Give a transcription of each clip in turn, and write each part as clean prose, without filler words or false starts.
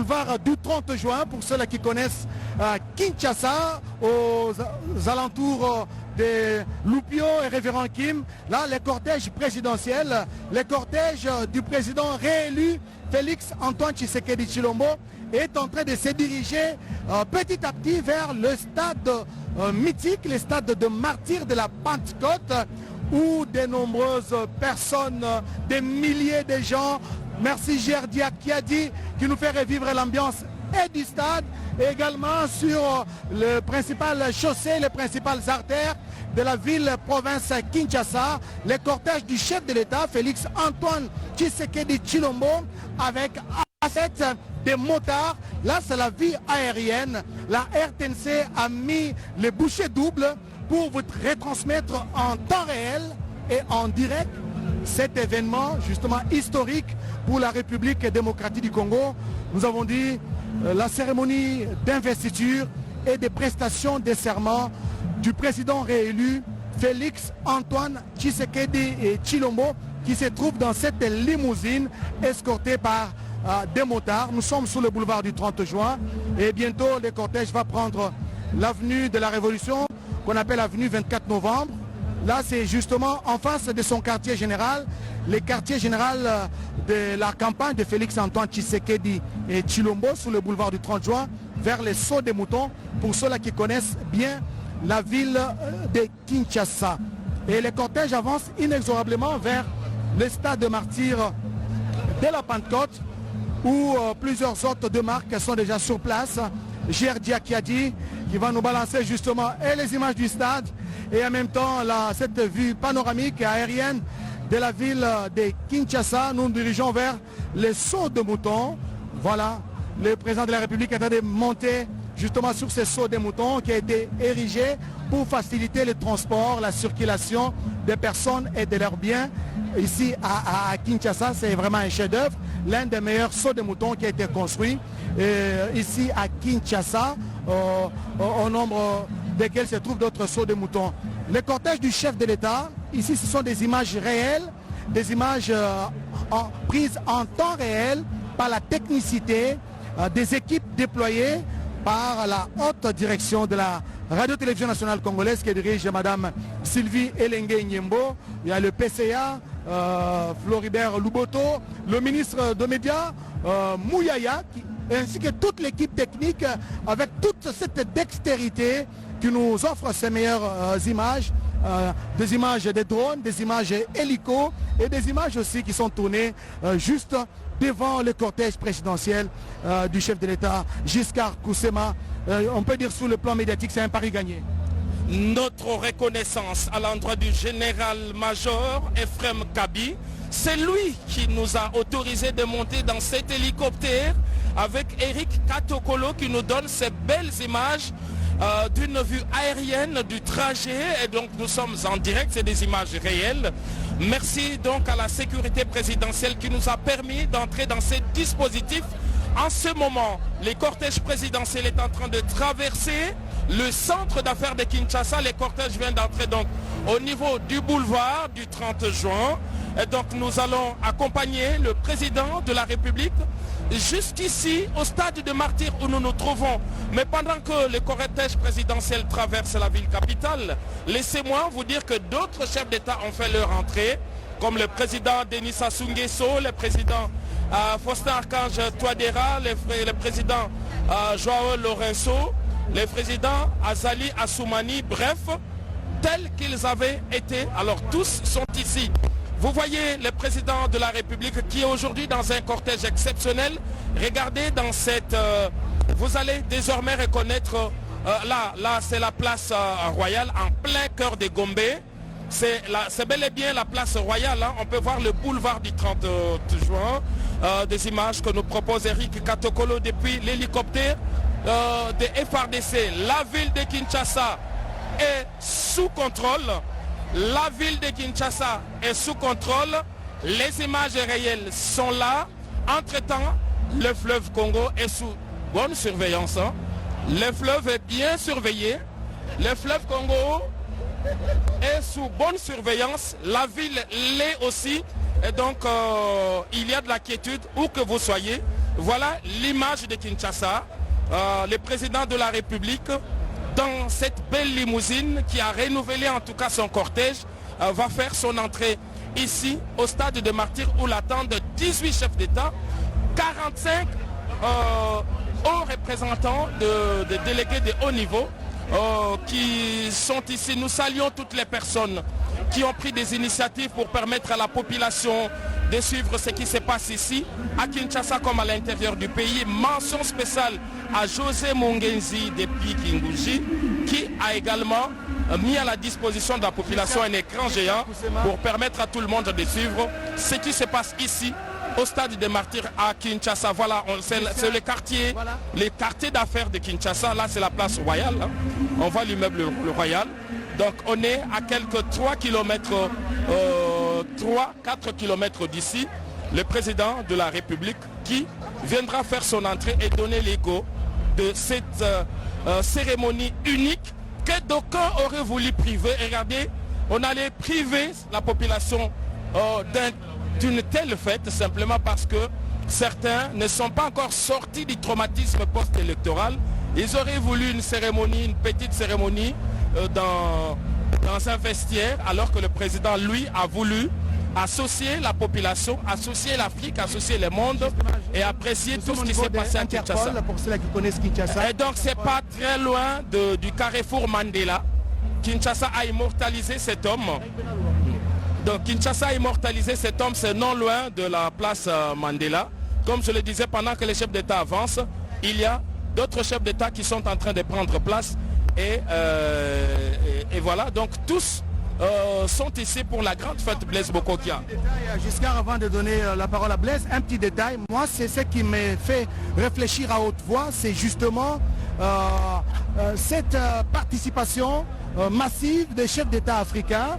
boulevard du 30 juin, pour ceux qui connaissent Kinshasa, aux alentours de Loupio et Révérend Kim. Là, le cortège présidentiel, le cortège du président réélu Félix Antoine Tshisekedi Tshilombo est en train de se diriger petit à petit vers le stade mythique, le stade de martyrs de la Pentecôte, où de nombreuses personnes, des milliers de gens, merci Gerdia Kiadi qui nous fait revivre l'ambiance et du stade, et également sur le principal chaussée, les principales artères de la ville-province Kinshasa, le cortège du chef de l'État, Félix Antoine Tshisekedi Tshilombo, avec à 7 des motards. Là, c'est la vie aérienne. La RTNC a mis les bouchées doubles pour vous retransmettre en temps réel et en direct cet événement justement historique pour la République démocratique du Congo. Nous avons dit la cérémonie d'investiture et des prestations de serment du président réélu Félix Antoine Tshisekedi Tshilombo, qui se trouve dans cette limousine escortée par des motards. Nous sommes sous le boulevard du 30 juin et bientôt le cortège va prendre l'avenue de la Révolution, qu'on appelle avenue 24 novembre. Là, c'est justement en face de son quartier général, le quartier général de la campagne de Félix Antoine Tshisekedi et Tshilombo, sous le boulevard du 30 juin, vers les Sauts des Moutons, pour ceux-là qui connaissent bien la ville de Kinshasa. Et le cortège avance inexorablement vers le stade de martyrs de la Pentecôte, où plusieurs autres de marques sont déjà sur place. Gerdia Kiadi qui va nous balancer justement et les images du stade et en même temps cette vue panoramique et aérienne de la ville de Kinshasa. Nous nous dirigeons vers les Sauts de Moutons. Voilà, le président de la République est en train de monter justement sur ces Sauts de Moutons qui a été érigé pour faciliter le transport, la circulation des personnes et de leurs biens. Ici à Kinshasa, c'est vraiment un chef-d'œuvre, l'un des meilleurs sauts de moutons qui a été construit ici à Kinshasa, au nombre desquels se trouvent d'autres sauts de moutons. Le cortège du chef de l'État, ici ce sont des images réelles, des images prises en temps réel par la technicité des équipes déployées par la haute direction de la Radio-Télévision nationale congolaise qui dirige Madame Sylvie Elengue Nyembo. Il y a le PCA, Floribert Luboto, le ministre des Médias, Mouyaya, ainsi que toute l'équipe technique avec toute cette dextérité qui nous offre ces meilleures images, des images des drones, des images hélico et des images aussi qui sont tournées juste devant le cortège présidentiel du chef de l'État, Giscard Koussema. On peut dire sous le plan médiatique, c'est un pari gagné. Notre reconnaissance à l'endroit du général-major Ephraim Kabi, c'est lui qui nous a autorisé de monter dans cet hélicoptère avec Eric Katokolo qui nous donne ces belles images d'une vue aérienne du trajet, et donc nous sommes en direct, c'est des images réelles. Merci donc à la sécurité présidentielle qui nous a permis d'entrer dans ces dispositifs. En ce moment, le cortège présidentiel est en train de traverser le centre d'affaires de Kinshasa. Le cortège vient d'entrer donc au niveau du boulevard du 30 juin. Et donc nous allons accompagner le président de la République jusqu'ici au stade de martyrs où nous nous trouvons. Mais pendant que le cortège présidentiel traverse la ville capitale, laissez-moi vous dire que d'autres chefs d'État ont fait leur entrée, comme le président Denis Sassou Nguesso, le président Faustin Archange Touadéra, le président Joao Lourenço, le président Azali Assoumani, bref, tels qu'ils avaient été. Alors tous sont ici. Vous voyez le président de la République qui est aujourd'hui dans un cortège exceptionnel. Regardez dans cette... vous allez désormais reconnaître... là c'est la place royale en plein cœur de Gombe. C'est bel et bien la place royale. Hein. On peut voir le boulevard du 30 juin. Des images que nous propose Eric Katokolo depuis l'hélicoptère de FRDC. La ville de Kinshasa est sous contrôle. La ville de Kinshasa est sous contrôle. Les images réelles sont là. Entre-temps, le fleuve Congo est sous bonne surveillance. Hein. Le fleuve est bien surveillé. Le fleuve Congo est sous bonne surveillance. La ville l'est aussi. Et donc, il y a de la quiétude où que vous soyez. voilà l'image de Kinshasa, le président de la République dans cette belle limousine qui a renouvelé en tout cas son cortège, va faire son entrée ici au stade de Martyrs où l'attendent 18 chefs d'État, 45 hauts représentants de délégués de haut niveau qui sont ici. Nous saluons toutes les personnes qui ont pris des initiatives pour permettre à la population de suivre ce qui se passe ici, à Kinshasa comme à l'intérieur du pays. Mention spéciale à José Mungenzi depuis Kinguji, qui a également mis à la disposition de la population un écran géant pour permettre à tout le monde de suivre ce qui se passe ici au stade des Martyrs à Kinshasa. Voilà, c'est le quartier d'affaires de Kinshasa. Là, c'est la place Royale. Hein. On voit l'immeuble le Royal. Donc, on est à quelques 4 km d'ici. Le président de la République qui viendra faire son entrée et donner l'égo de cette cérémonie unique que d'aucuns auraient voulu priver. Et regardez, on allait priver la population d'une telle fête simplement parce que certains ne sont pas encore sortis du traumatisme post-électoral. Ils auraient voulu une cérémonie, une petite cérémonie dans un vestiaire, alors que le président, lui, a voulu associer la population, associer l'Afrique, associer le monde et apprécier tout ce qui s'est passé à Kinshasa. Pour ceux qui connaissent Kinshasa. Et donc c'est pas très loin du carrefour Mandela. Kinshasa a immortalisé cet homme. Donc Kinshasa a immortalisé cet homme, c'est non loin de la place Mandela. Comme je le disais, pendant que les chefs d'État avancent, il y a d'autres chefs d'État qui sont en train de prendre place. Et voilà, donc tous sont ici pour la grande fête Blaise Bokokia. Giscard, avant de donner la parole à Blaise, un petit détail. Moi, c'est ce qui me fait réfléchir à haute voix, c'est justement cette participation massive des chefs d'État africains.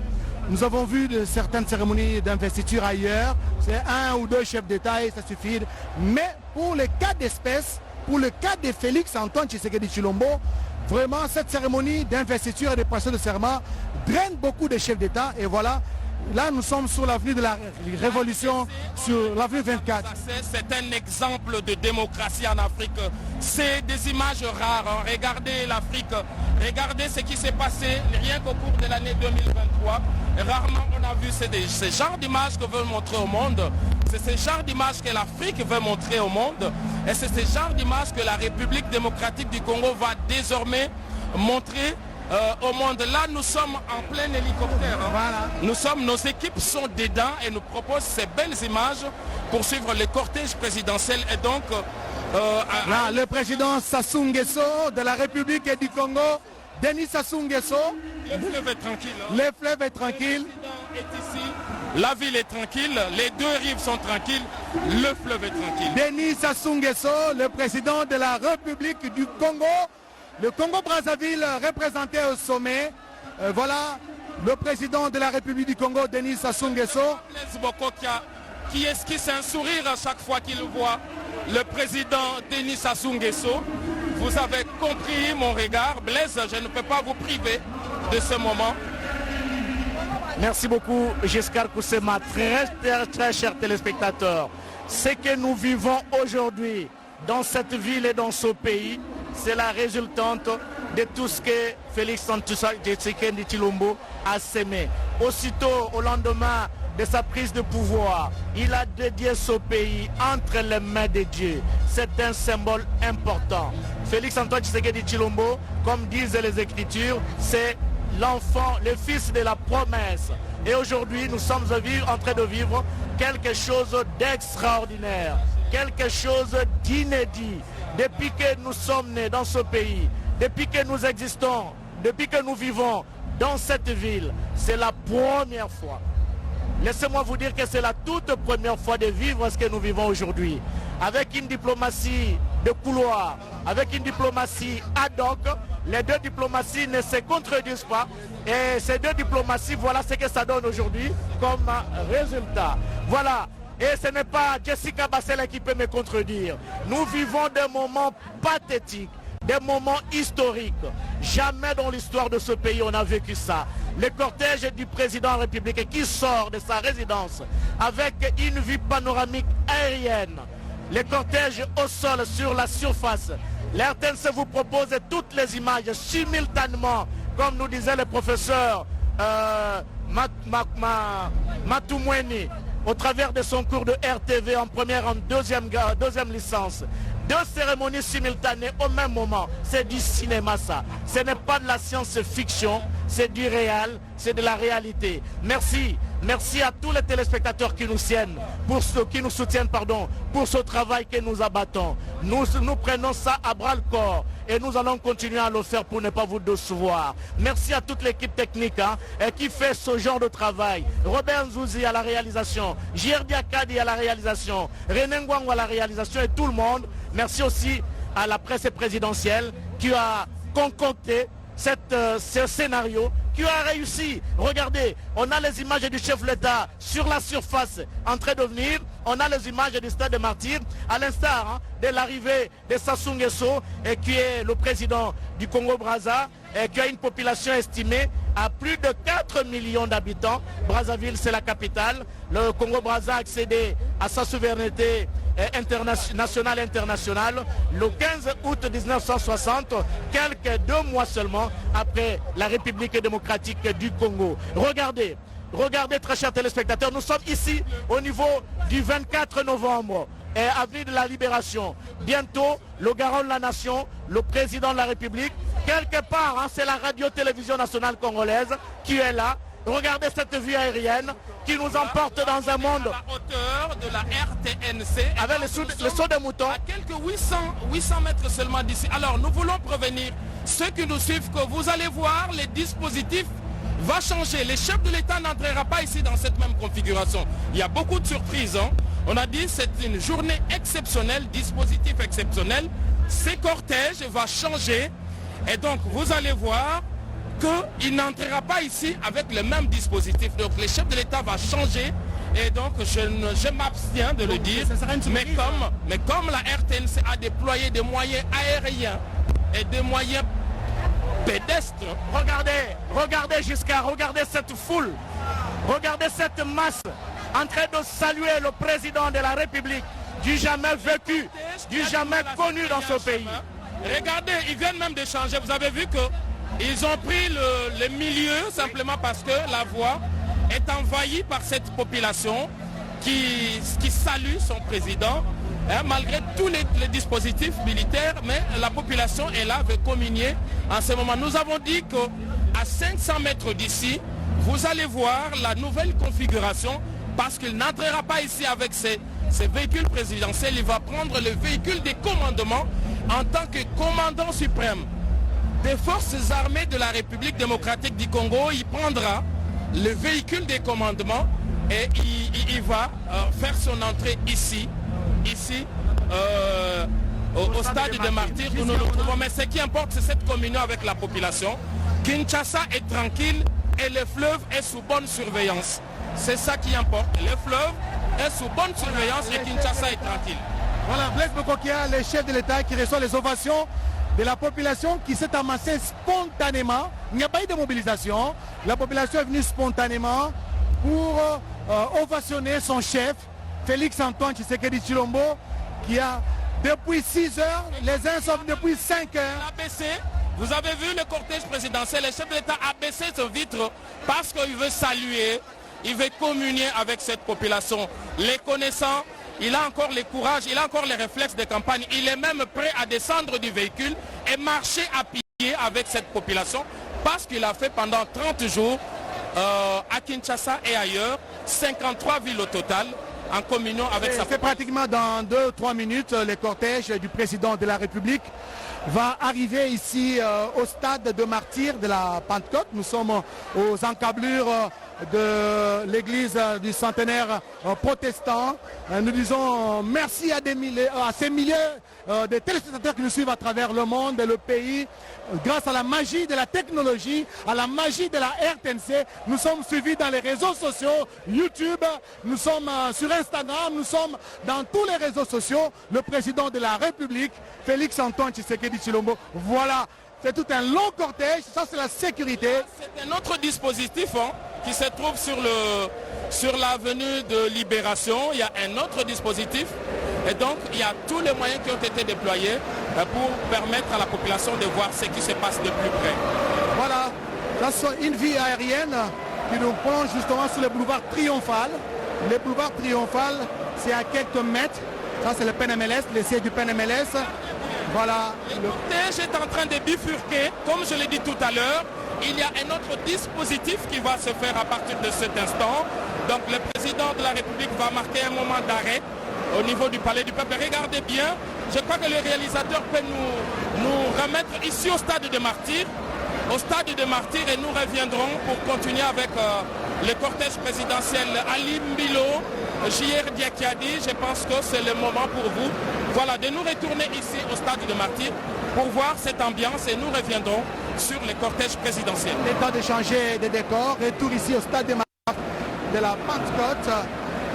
Nous avons vu certaines cérémonies d'investiture ailleurs, c'est 1 ou 2 chefs d'État et ça suffit. Mais pour le cas d'espèce, pour le cas de Félix Antoine Tshisekedi Tshilombo, vraiment cette cérémonie d'investiture et de passation de serment draine beaucoup de chefs d'État. Et voilà, là nous sommes sur l'avenue de la Révolution, sur l'avenue 24. C'est un exemple de démocratie en Afrique. C'est des images rares. Hein. Regardez l'Afrique, regardez ce qui s'est passé rien qu'au cours de l'année 2023. Rarement on a vu ce genre d'images que veut montrer au monde. C'est ce genre d'images que l'Afrique veut montrer au monde. Et c'est ce genre d'images que la République démocratique du Congo va désormais montrer au monde. Là, nous sommes en plein hélicoptère. Hein. Voilà. Nos équipes sont dedans et nous proposent ces belles images pour suivre le cortège présidentiel. Et donc, là, le président Sassou Nguesso de la République du Congo, Denis Sassou Nguesso. Le fleuve est tranquille. Hein. Le fleuve est tranquille. Le président est ici. La ville est tranquille. Les deux rives sont tranquilles. Le fleuve est tranquille. Denis Sassou Nguesso, le président de la République du Congo. Le Congo-Brazzaville représenté au sommet. Voilà le président de la République du Congo, Denis Sassou Nguesso. Blaise Bokokia, qui esquisse un sourire à chaque fois qu'il voit le président Denis Sassou Nguesso. Vous avez compris mon regard. Blaise, je ne peux pas vous priver de ce moment. Merci beaucoup, Giscard Koussema. Très chers téléspectateurs. Ce que nous vivons aujourd'hui dans cette ville et dans ce pays, c'est la résultante de tout ce que Félix Tshisekedi Tshilombo a sémé. Aussitôt, au lendemain de sa prise de pouvoir, il a dédié ce pays entre les mains de Dieu. C'est un symbole important. Félix Antoine Tshisekedi Tshilombo, comme disent les Écritures, c'est l'enfant, le fils de la promesse. Et aujourd'hui, nous sommes en train de vivre quelque chose d'extraordinaire, quelque chose d'inédit. Depuis que nous sommes nés dans ce pays, depuis que nous existons, depuis que nous vivons dans cette ville, c'est la première fois. Laissez-moi vous dire que c'est la toute première fois de vivre ce que nous vivons aujourd'hui. Avec une diplomatie de couloir, avec une diplomatie ad hoc, les deux diplomaties ne se contredisent pas. Et ces deux diplomaties, voilà ce que ça donne aujourd'hui comme résultat. Voilà. Et ce n'est pas Jessica Bassela qui peut me contredire. Nous vivons des moments pathétiques, des moments historiques. Jamais dans l'histoire de ce pays on a vécu ça. Le cortège du président de la République qui sort de sa résidence avec une vue panoramique aérienne les cortèges au sol sur la surface. L'RTNC vous propose toutes les images simultanément, comme nous disait le professeur Matoumweni, au travers de son cours de RTV en première et en deuxième licence. Deux cérémonies simultanées au même moment. C'est du cinéma ça. Ce n'est pas de la science-fiction, c'est du réel, c'est de la réalité. Merci. Merci à tous les téléspectateurs qui nous soutiennent, pour ce travail que nous abattons. Nous prenons ça à bras le corps et nous allons continuer à le faire pour ne pas vous décevoir. Merci à toute l'équipe technique qui fait ce genre de travail. Robert Nzouzi à la réalisation, J.R. Diakadi à la réalisation, René Ngwango à la réalisation et tout le monde. Merci aussi à la presse présidentielle qui a concocté ce scénario, qui a réussi. Regardez, on a les images du chef de l'État sur la surface en train de venir. On a les images du stade de Martyrs, à l'instar de l'arrivée de Sassou Nguesso, qui est le président du Congo-Brazza, qui a une population estimée à plus de 4 millions d'habitants. Brazzaville, c'est la capitale. Le Congo-Brazza a accédé à sa souveraineté nationale et internationale le 15 août 1960, quelques 2 mois seulement après la République démocratique du Congo. Regardez, très chers téléspectateurs, nous sommes ici au niveau du 24 novembre, avenue de la Libération. Bientôt, le garant de la nation, le président de la République, quelque part, c'est la radio-télévision nationale congolaise qui est là. Regardez cette vue aérienne qui nous emporte dans un monde à la hauteur de la RTNC avec le saut des moutons. À quelques 800 mètres seulement d'ici. Alors nous voulons prévenir ceux qui nous suivent que vous allez voir, les dispositifs vont changer. Les chefs de l'État n'entrera pas ici dans cette même configuration. Il y a beaucoup de surprises. On a dit c'est une journée exceptionnelle, dispositif exceptionnel. Ces cortèges vont changer et donc vous allez voir qu'il n'entrera pas ici avec le même dispositif. Donc les chefs de l'État vont changer et donc je m'abstiens de le dire. Mais comme la RTNC a déployé des moyens aériens et des moyens pédestres. Regardez Giscard, regardez cette foule, regardez cette masse en train de saluer le président de la République, du jamais vécu, du jamais connu dans ce pays. Regardez, ils viennent même de changer. Vous avez vu que ils ont pris le milieu simplement parce que la voie est envahie par cette population qui salue son président, malgré tous les dispositifs militaires, mais la population est là, veut communier en ce moment. Nous avons dit qu'à 500 mètres d'ici, vous allez voir la nouvelle configuration parce qu'il n'entrera pas ici avec ses véhicules présidentiels, il va prendre le véhicule des commandements en tant que commandant suprême des forces armées de la République démocratique du Congo. Il prendra le véhicule des commandements et il va faire son entrée ici au stade de Martyrs où nous nous trouvons. Mais ce qui importe, c'est cette communion avec la population. Kinshasa est tranquille et le fleuve est sous bonne surveillance. C'est ça qui importe. Le fleuve est sous bonne surveillance et Kinshasa est tranquille. Voilà, Blaise Bokokia, le chef de l'État qui reçoit les ovations de la population qui s'est amassée spontanément. Il n'y a pas eu de mobilisation. La population est venue spontanément pour ovationner son chef, Félix Antoine Tshisekedi Tshilombo, qui a depuis 6 heures, les uns sont depuis 5 heures. Vous avez vu le cortège présidentiel, le chef de l'État a baissé son vitre parce qu'il veut saluer, il veut communier avec cette population. Les connaissant, il a encore le courage, il a encore les réflexes de campagne. Il est même prêt à descendre du véhicule et marcher à pied avec cette population parce qu'il a fait pendant 30 jours à Kinshasa et ailleurs, 53 villes au total en communion avec sa population. C'est pratiquement dans 2-3 minutes, le cortège du président de la République va arriver ici au stade de Martyrs de la Pentecôte. Nous sommes aux encablures de l'église du centenaire protestant. Nous disons merci à ces milliers de téléspectateurs qui nous suivent à travers le monde et le pays. Grâce à la magie de la technologie, à la magie de la RTNC, nous sommes suivis dans les réseaux sociaux, YouTube, nous sommes sur Instagram, nous sommes dans tous les réseaux sociaux. Le président de la République, Félix Antoine Tshisekedi Tshilombo, voilà. C'est tout un long cortège, ça c'est la sécurité. C'est un autre dispositif qui se trouve sur l'avenue de Libération. Il y a un autre dispositif Et donc, il y a tous les moyens qui ont été déployés pour permettre à la population de voir ce qui se passe de plus près. Voilà, là c'est une vue aérienne qui nous plonge justement sur le boulevard Triomphal. Le boulevard Triomphal, c'est à quelques mètres. Ça, c'est le PNMLS, le siège du PNMLS. Voilà. Le cortège est en train de bifurquer. Comme je l'ai dit tout à l'heure, il y a un autre dispositif qui va se faire à partir de cet instant. Donc, le président de la République va marquer un moment d'arrêt au niveau du Palais du Peuple. Regardez bien, je crois que le réalisateur peut nous remettre ici au stade de Martyrs. Au stade de Martyrs, et nous reviendrons pour continuer avec le cortège présidentiel Ali Mbilo, JR Diakiadi. Je pense que c'est le moment pour vous, voilà, de nous retourner ici au stade de Martyrs pour voir cette ambiance et nous reviendrons sur le cortège présidentiel. Il est temps de changer de décor. Retour ici au stade de la Pentecôte.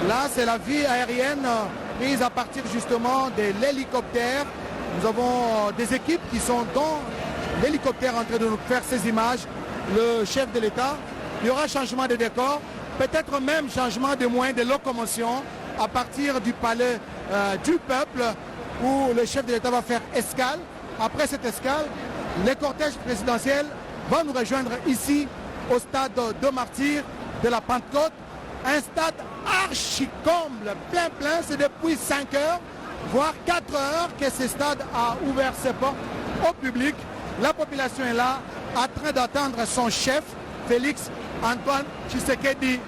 Là, c'est la vie aérienne prise à partir justement de l'hélicoptère. Nous avons des équipes qui sont dans l'hélicoptère en train de nous faire ces images. Le chef de l'État, il y aura changement de décor, peut-être même changement de moyens de locomotion à partir du palais du peuple où le chef de l'État va faire escale. Après cette escale, le cortège présidentiel va nous rejoindre ici au stade de Martyrs de la Pentecôte. Un stade archi comble, plein, c'est depuis 5 heures, voire 4 heures que ce stade a ouvert ses portes au public. La population est là, en train d'attendre son chef, Félix Antoine Tshisekedi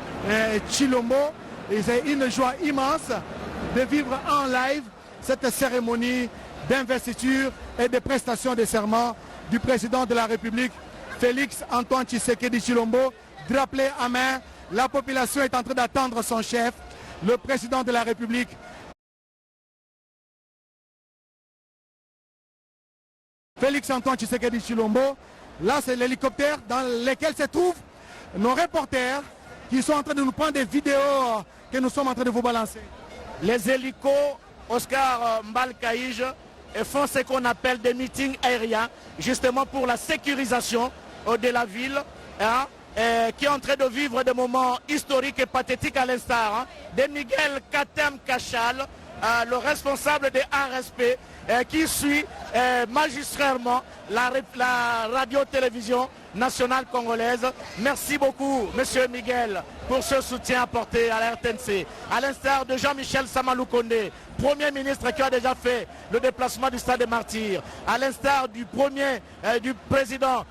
Tshilombo. Et c'est une joie immense de vivre en live cette cérémonie d'investiture et de prestation de serment du président de la République, Félix Antoine Tshisekedi Tshilombo. Drapeau à main, la population est en train d'attendre son chef, le président de la République. Félix Antoine Tshisekedi Tshilombo. Là, c'est l'hélicoptère dans lequel se trouvent nos reporters qui sont en train de nous prendre des vidéos que nous sommes en train de vous balancer. Les hélicos, Oscar Mbalkaïj, font ce qu'on appelle des meetings aériens, justement pour la sécurisation de la ville, hein, qui est en train de vivre des moments historiques et pathétiques à l'instar de Miguel Katem Kachal, le responsable de RSP, qui suit magistralement la radio-télévision nationale congolaise. Merci beaucoup, Monsieur Miguel, pour ce soutien apporté à la RTNC. À l'instar de Jean-Michel Samalou Kondé, Premier ministre qui a déjà fait le déplacement du stade des Martyrs. À l'instar du du président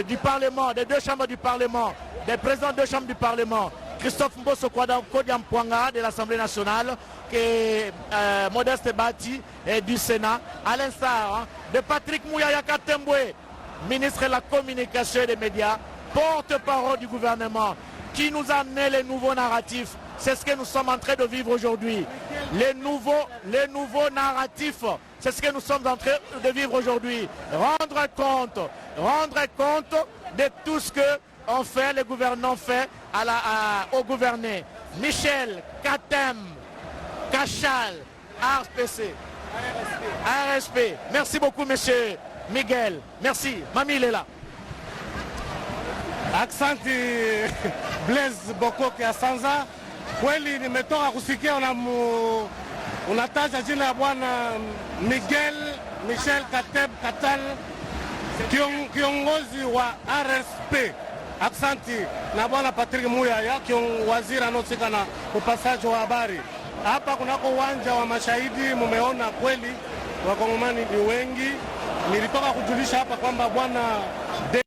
du Parlement, des deux chambres du Parlement, des présidents de deux chambres du Parlement, Christophe Mbosso Kodiampouanga de l'Assemblée nationale, qui est Modeste Bati du Sénat, à l'instar de Patrick Mouyaya Katembwe, ministre de la Communication et des Médias, porte-parole du gouvernement, qui nous a amené les nouveaux narratifs. C'est ce que nous sommes en train de vivre aujourd'hui. Les nouveaux narratifs, c'est ce que nous sommes en train de vivre aujourd'hui. Rendre compte de tout ce que on fait, les gouvernants fait aux gouvernés. Michel Katem Kachal, RSP. Merci beaucoup, monsieur Miguel. Merci. Mamie, il est là. Aksanti Blaise Bokoke Asanza. Kweli nimetoka kusikia unataja jina ya bwana Michel Katem Kachal, kiongozi wa RSP. Aksanti na bwana Patrick Mouyaya, waziri anaohusika na upasaji wa habari. Hapa kunako uwanja wa mashahidi, mumeona kweli wakongomani ni wengi. Nilitoka kujulisha hapa kwamba bwana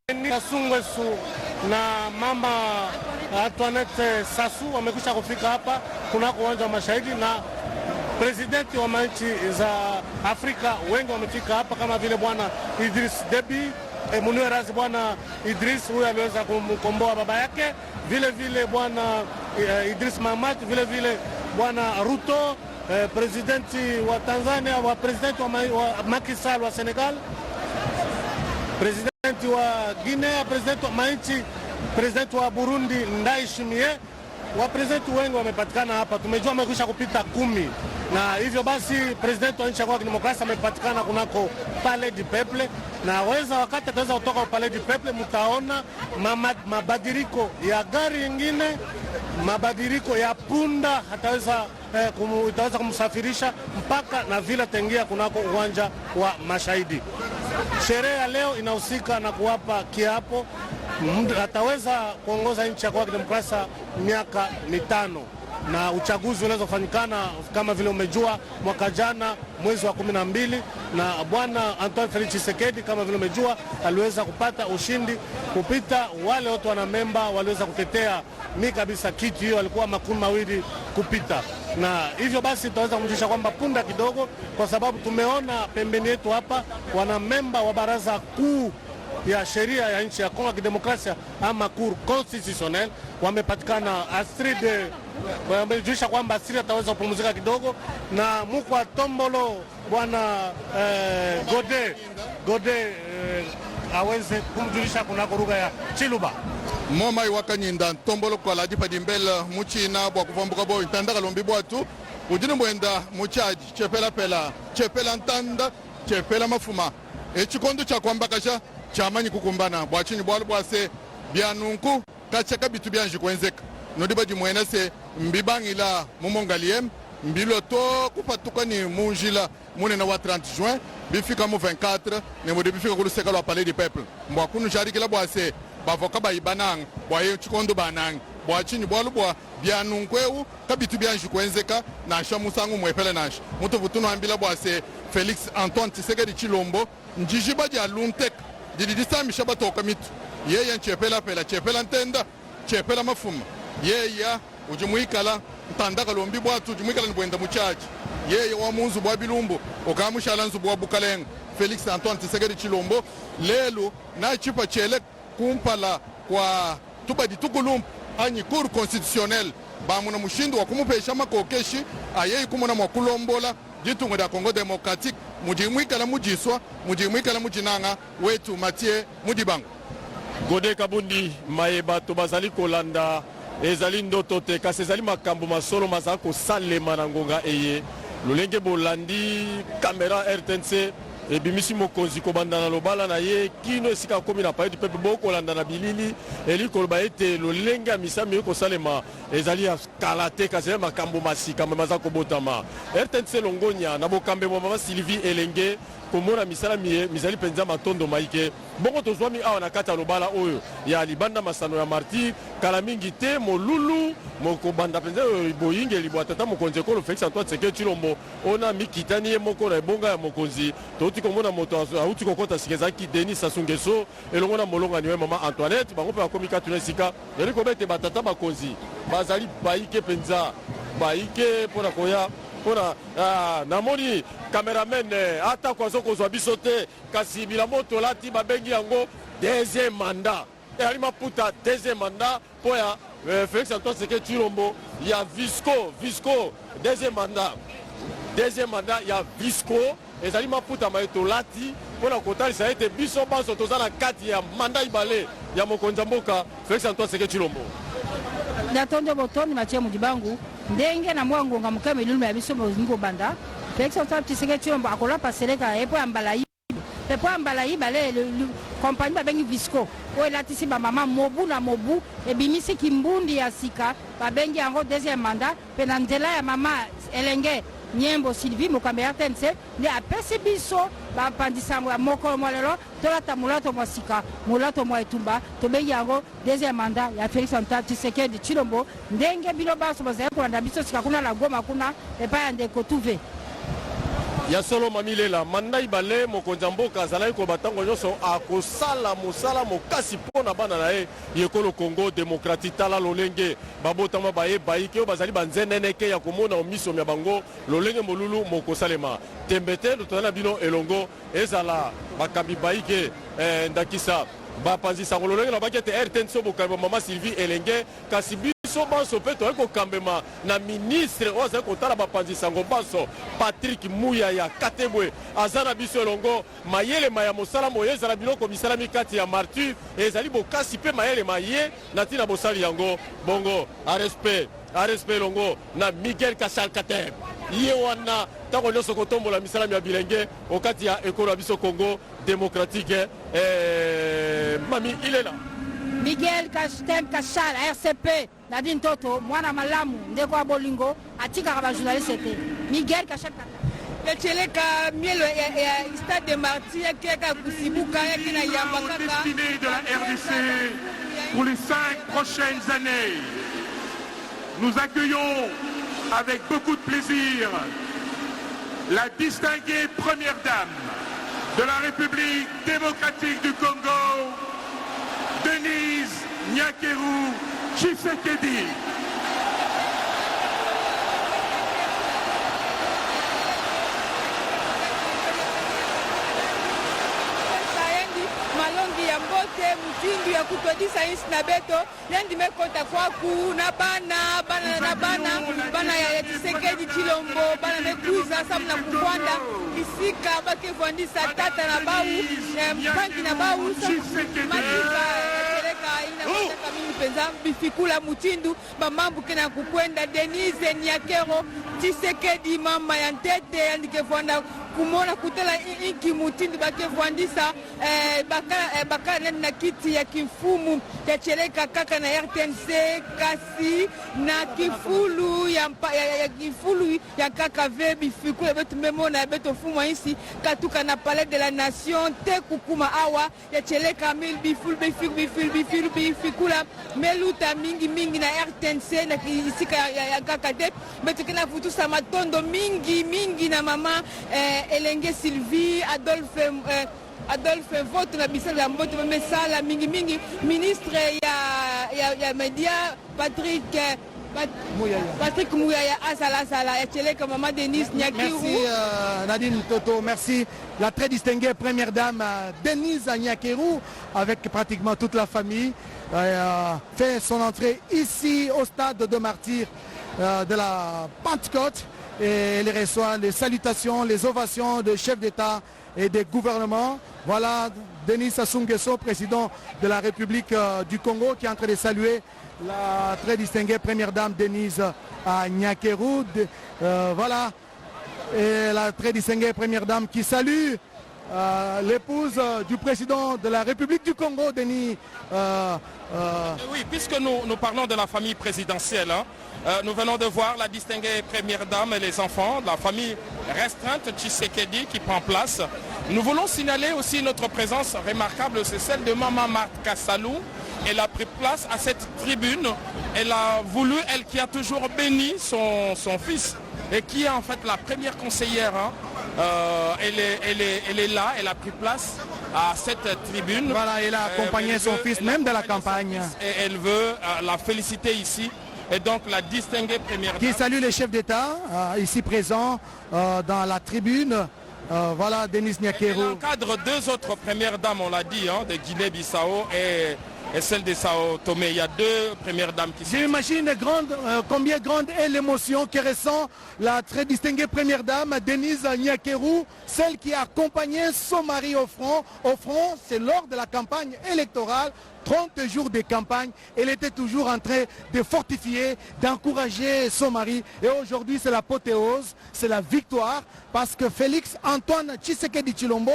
Denis Sassou Nguesso na mama Antoinette Sassou wamekwisha kufika hapa kunako uwanja wa mashahidi, na presidenti wa nchi za Afrika wengi wamefika hapa kama vile bwana Idris Deby, Muniwe Razi. Bwana Idris huyu aliweza kumkomboa baba yake, vile vile bwana Idris Mahamat, vile vile bwana Ruto, presidenti wa Tanzania, wa presidenti wa Macky Sall wa Senegal, presidenti wa Guinea, presidenti wa Mainchi, presidenti wa Burundi Ndayishimiye, waprezidenti wengi wamepatikana hapa, tumejua wamekwisha kupita 10, na hivyo basi presidenti wa nchi ya Kongo ya Kidemokrasia amepatikana kunako Palais du Peuple, na wakati ataweza kutoka Palais du Peuple mtaona mabadiliko ya gari nyingine, mabadiliko ya punda, itaweza kumsafirisha mpaka na vile tengia kunako uwanja wa Mashahidi. Sherehe ya leo inahusika na kuwapa kiapo, ataweza kuongoza nchi ya Kongo ya Kidemokrasia miaka 5, na uchaguzi unaweza kufanyikana kama vile umejua mwaka jana mwezi wa 12, na bwana Antoine Felix Tshisekedi kama vile umejua aliweza kupata ushindi kupita wale wote wana memba waliweza kutetea kabisa kiti hiyo, walikuwa 20 kupita, na hivyo basi tutaweza kumjulisha kwamba punda kidogo, kwa sababu tumeona pembeni yetu hapa wana memba wa baraza kuu ya sheria ya nchi ya Kongo ya Kidemokrasia ama Cour Constitutionnelle wamepatikana. Astrid wamejulisha kwamba Astrid ataweza kupumzika kidogo, na Mukwa Tombolo bwana Gode aweze kumjulisha kunako lugha ya Chiluba. Moma iwakanyinda Tombolo kwa ladi padimbela muchina bwa kuvambuka bo intandaka lombi bwatu ujini mwenda muchaji chepela ntanda chepela mafuma echikondo cha kwamba kasha chamanyi kukumbana bwachinyi bwalu bwase byanunku kachaka bitu byanji kwenzeka nodiba jimwena se mbibangila mumongaliem mbilo to kupatuka ni munjila munena wa 30 juin bifika mu 24 ne modi bifika kuluseka lwa Palais du Peuple mbwa kunu jarikila bwase bavoka bayibanang bwaye chikondo banang bwachinyi bwalu bwa byanunkweu kabitu byanji kwenzeka na shamusangu mwepele nash mutu vutuno ambila bwase Felix Antoine Tshisekedi Chilombo njijiba ja luntek dididisamisha batoka mitu yeye chepela ntenda chepela mafuma yeye ujimwikala ntandaka lombi bwatu ujimwikala nibwenda muchaji yeye wa munzu bwa bilumbu okamushala nzu bwa bukalenga Felix Antoine Tshisekedi Chilombo lelo na chipa chele kumpala kwa tubadi tukulumpu anyi Cour Constitutionnelle bamuna mushindu wa kumupesha makokeshi ayei kumuna mwakulombola jitungo da Congo Democratique mujimwikala mujiswa mujimwikala mujinanga wetu Mathieu Mudibango. Gode Kabundi mayeba to bazali kolanda ezali ndoto te kasi ezali makambo masolo mazala kosalema na ngonga eye lolenge bolandi kamera RTNC ebimisi mokonzi kobanda na lobala na ye kino esika komi na Palais du Peuple bokolanda na bilili eli koloba ete lolenge ya misami ekosalema ezali ya kala te kasi ezali makambo masika maza kobotama RTNC longonya na bokambe mama Sylvie Elenge komona misala mizali penza matondo maike bongo tozwami awa na kati ya lobala oyo ya libanda masano ya martir kala mingi te molulu mokobanda penza boyinge libwa tata mokonzi ekolo Felix Antoine Tshisekedi Tshilombo ona mikitani ye moko na ebonga ya mokonzi toti komona moto auti kokota sikezaki Denis Sassou Nguesso elongo na molongani we mama Antoinette bango pe bakomi katuna sika yali kobete batata bakonzi bazali baike penza baike pona koya pona namoni cameraman ata kwazo kozwa biso te kasi bilamoto lati babengi yango deuxième mandat ali maputa deuxième mandat po ya Felix Antoine Tshisekedi Tshilombo ya Visco deuxième mandat ya Visco ezali maputa maeto lati pona kotalisa ete biso banso toza na kati ya mandat ibale ya mokonzi mboka Felix Antoine Tshisekedi Tshilombo Natondo botoni Mathieu Mudibangu ndenge na mwangonga mukame luluma ya biso bozingo banda Felix Antoine Tshisekedi Tshilombo akola paseleka epo ambala ibale compagnie babengi Visco oyo elatisi bamama mobu na mobu ebimisi kimbundi ya sika babengi yango deuxième mandat mpe na nzela ya mama Elenge Nyembo Sylvie mokambe ya RTNC nde apesi biso bapandisango ya mokolo mwa lelo tolata mulato mwa sika mulato mwa etumba tobengi yango deuxième mandat ya Felix Antoine Tshisekedi Tshilombo ndenge bino baso bazali kolanda biso sika kuna na Goma kuna epai ya ndeko tuve ya solo mamilela manda ibale mokonzi mboka azalaki kobatango nyonso akosala mosala mokasi mpona bana na ye yekolo Congo Démocratique tala lolenge babotama bayebayiki oyo bazali banzeneneke ya komona omisomi ya bango lolenge molulu mokosalema tembe te totala na bino elongo ezala bakambi bayike ndakisa bapanzisango lolenge na baki ete RTNC bokambi mama Sylvie Elenge kasi biso banso pe to ko kambema na ministre oza ko tala bapanzisa ngo banso Patrick Muyaya Katebwe azana biso longo mayele maya mosala moyeza la biloko misala mikati ya martyr ezali bokasi pe mayele maye na tina bosali yango bongo a respect longo na Miguel Kachal Kateb ye wana tango nyonso kotombola misala ya bilenge okati ya ekolo ya biso Congo démocratique mami il est là Miguel Kachal RCP Nadine Toto mwana malamu ndeko bolingo atika ba journaliste te Miguel Kachal Yacheleka mielo ya stade de Martyr keka kusibuka yakina yamba kaka destinée de la RDC pour les 5 prochaines années. Nous accueillons avec beaucoup de plaisir la distinguée première dame de la République démocratique du Congo, Denise Nyakeru Tshisekedi. malongi ya mbote mutindu ya kutodisa insi na beto nendi mekota kwaku na bana ya Tshisekedi Chilombo bana mekuza samu na kukwanda isika bakevwandisa tata na bau mpangi na bau matika teleka inakotaka mimi penza bifikula mutindu bamambu kena kukwenda Denise Nyakero Tshisekedi mama ya ntete andikevwanda kumona kutela inki mutindu bakevwandisa baka na kiti ya kifumu ya cheleka kaka na RTNC kasi na kifulu ya kifulu ya kaka vebi fikule betu memona betu fumu isi katuka na palais de la nation te kukuma awa ya cheleka mil bifulu bifikula meluta mingi na RTNC na kisika ya kaka te betu kena futusa matondo mingi na mama Elenge Sylvie Adolphe vote na bisala ya mbote mesala mingi ministre ya media Patrick Muyaya Asala ya cheleka mama Denise Nyakeru. Merci Nadine Toto, merci la très distinguée première dame Denise Nyakeru avec pratiquement toute la famille fait son entrée ici au stade de Martyr de la Pentecôte et elle reçoit les salutations, les ovations de chefs d'État et des gouvernements. Voilà Denis Sassou Nguesso, président de la République du Congo, qui est en train de saluer la très distinguée première dame Denise Nyakeru. Voilà, et la très distinguée première dame qui salue l'épouse du président de la République du Congo, Denis. Oui, puisque nous parlons de la famille présidentielle, nous venons de voir la distinguée première dame et les enfants de la famille restreinte Tshisekedi qui prend place. Nous voulons signaler aussi notre présence remarquable, c'est celle de Maman Martha Salou. Elle a pris place à cette tribune. Elle a voulu, elle qui a toujours béni son fils et qui est en fait la première conseillère. Elle est là, elle a pris place à cette tribune. Voilà, elle a accompagné son fils même de la campagne. Et elle veut la féliciter ici. Et donc la distinguée première dame. Qui salue les chefs d'État ici présents dans la tribune. Voilà, Denise Nyakeru. Elle encadre deux autres premières dames, on l'a dit, de Guinée-Bissau et celle de Sao Tomé. Il y a deux premières dames qui sont... J'imagine combien grande est l'émotion que ressent la très distinguée première dame Denise Nyakeru, celle qui a accompagné son mari au front. Au front, c'est lors de la campagne électorale, 30 jours de campagne. Elle était toujours en train de fortifier, d'encourager son mari. Et aujourd'hui, c'est l'apothéose, c'est la victoire, parce que Félix Antoine Tshisekedi Chilombo,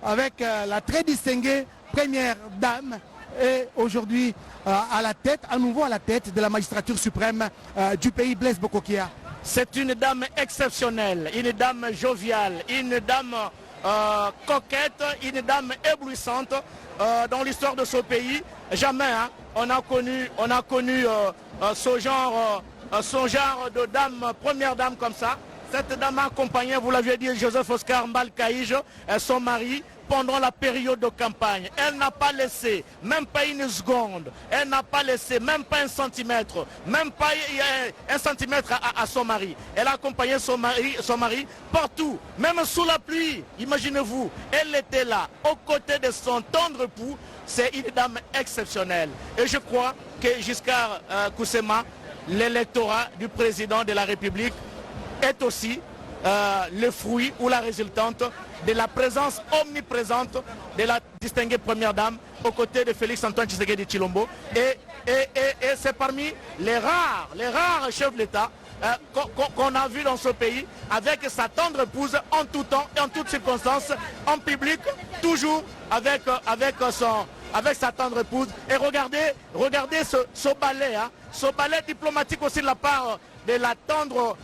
avec la très distinguée première dame, est aujourd'hui à nouveau à la tête de la magistrature suprême du pays, Blaise Bokokia. C'est une dame exceptionnelle, une dame joviale, une dame coquette, une dame éblouissante dans l'histoire de ce pays. Jamais on a connu ce genre de dame, première dame comme ça. Cette dame a accompagné, vous l'aviez dit, Joseph Oscar Mbalkaïj, son mari, pendant la période de campagne. Elle n'a pas laissé, même pas une seconde, elle n'a pas laissé, même pas un centimètre à son mari. Elle a accompagné son mari partout, même sous la pluie. Imaginez-vous, elle était là, aux côtés de son tendre époux, c'est une dame exceptionnelle. Et je crois que Giscard Koussema, l'électorat du président de la République, est aussi le fruit ou la résultante de la présence omniprésente de la distinguée première dame aux côtés de Félix Antoine Tshisekedi Tshilombo. Et c'est parmi les rares chefs de l'État qu'on a vu dans ce pays, avec sa tendre épouse en tout temps et en toutes circonstances, en public, toujours avec sa tendre épouse. Et regardez ce ballet, hein, ce ballet diplomatique aussi de la part de la tendre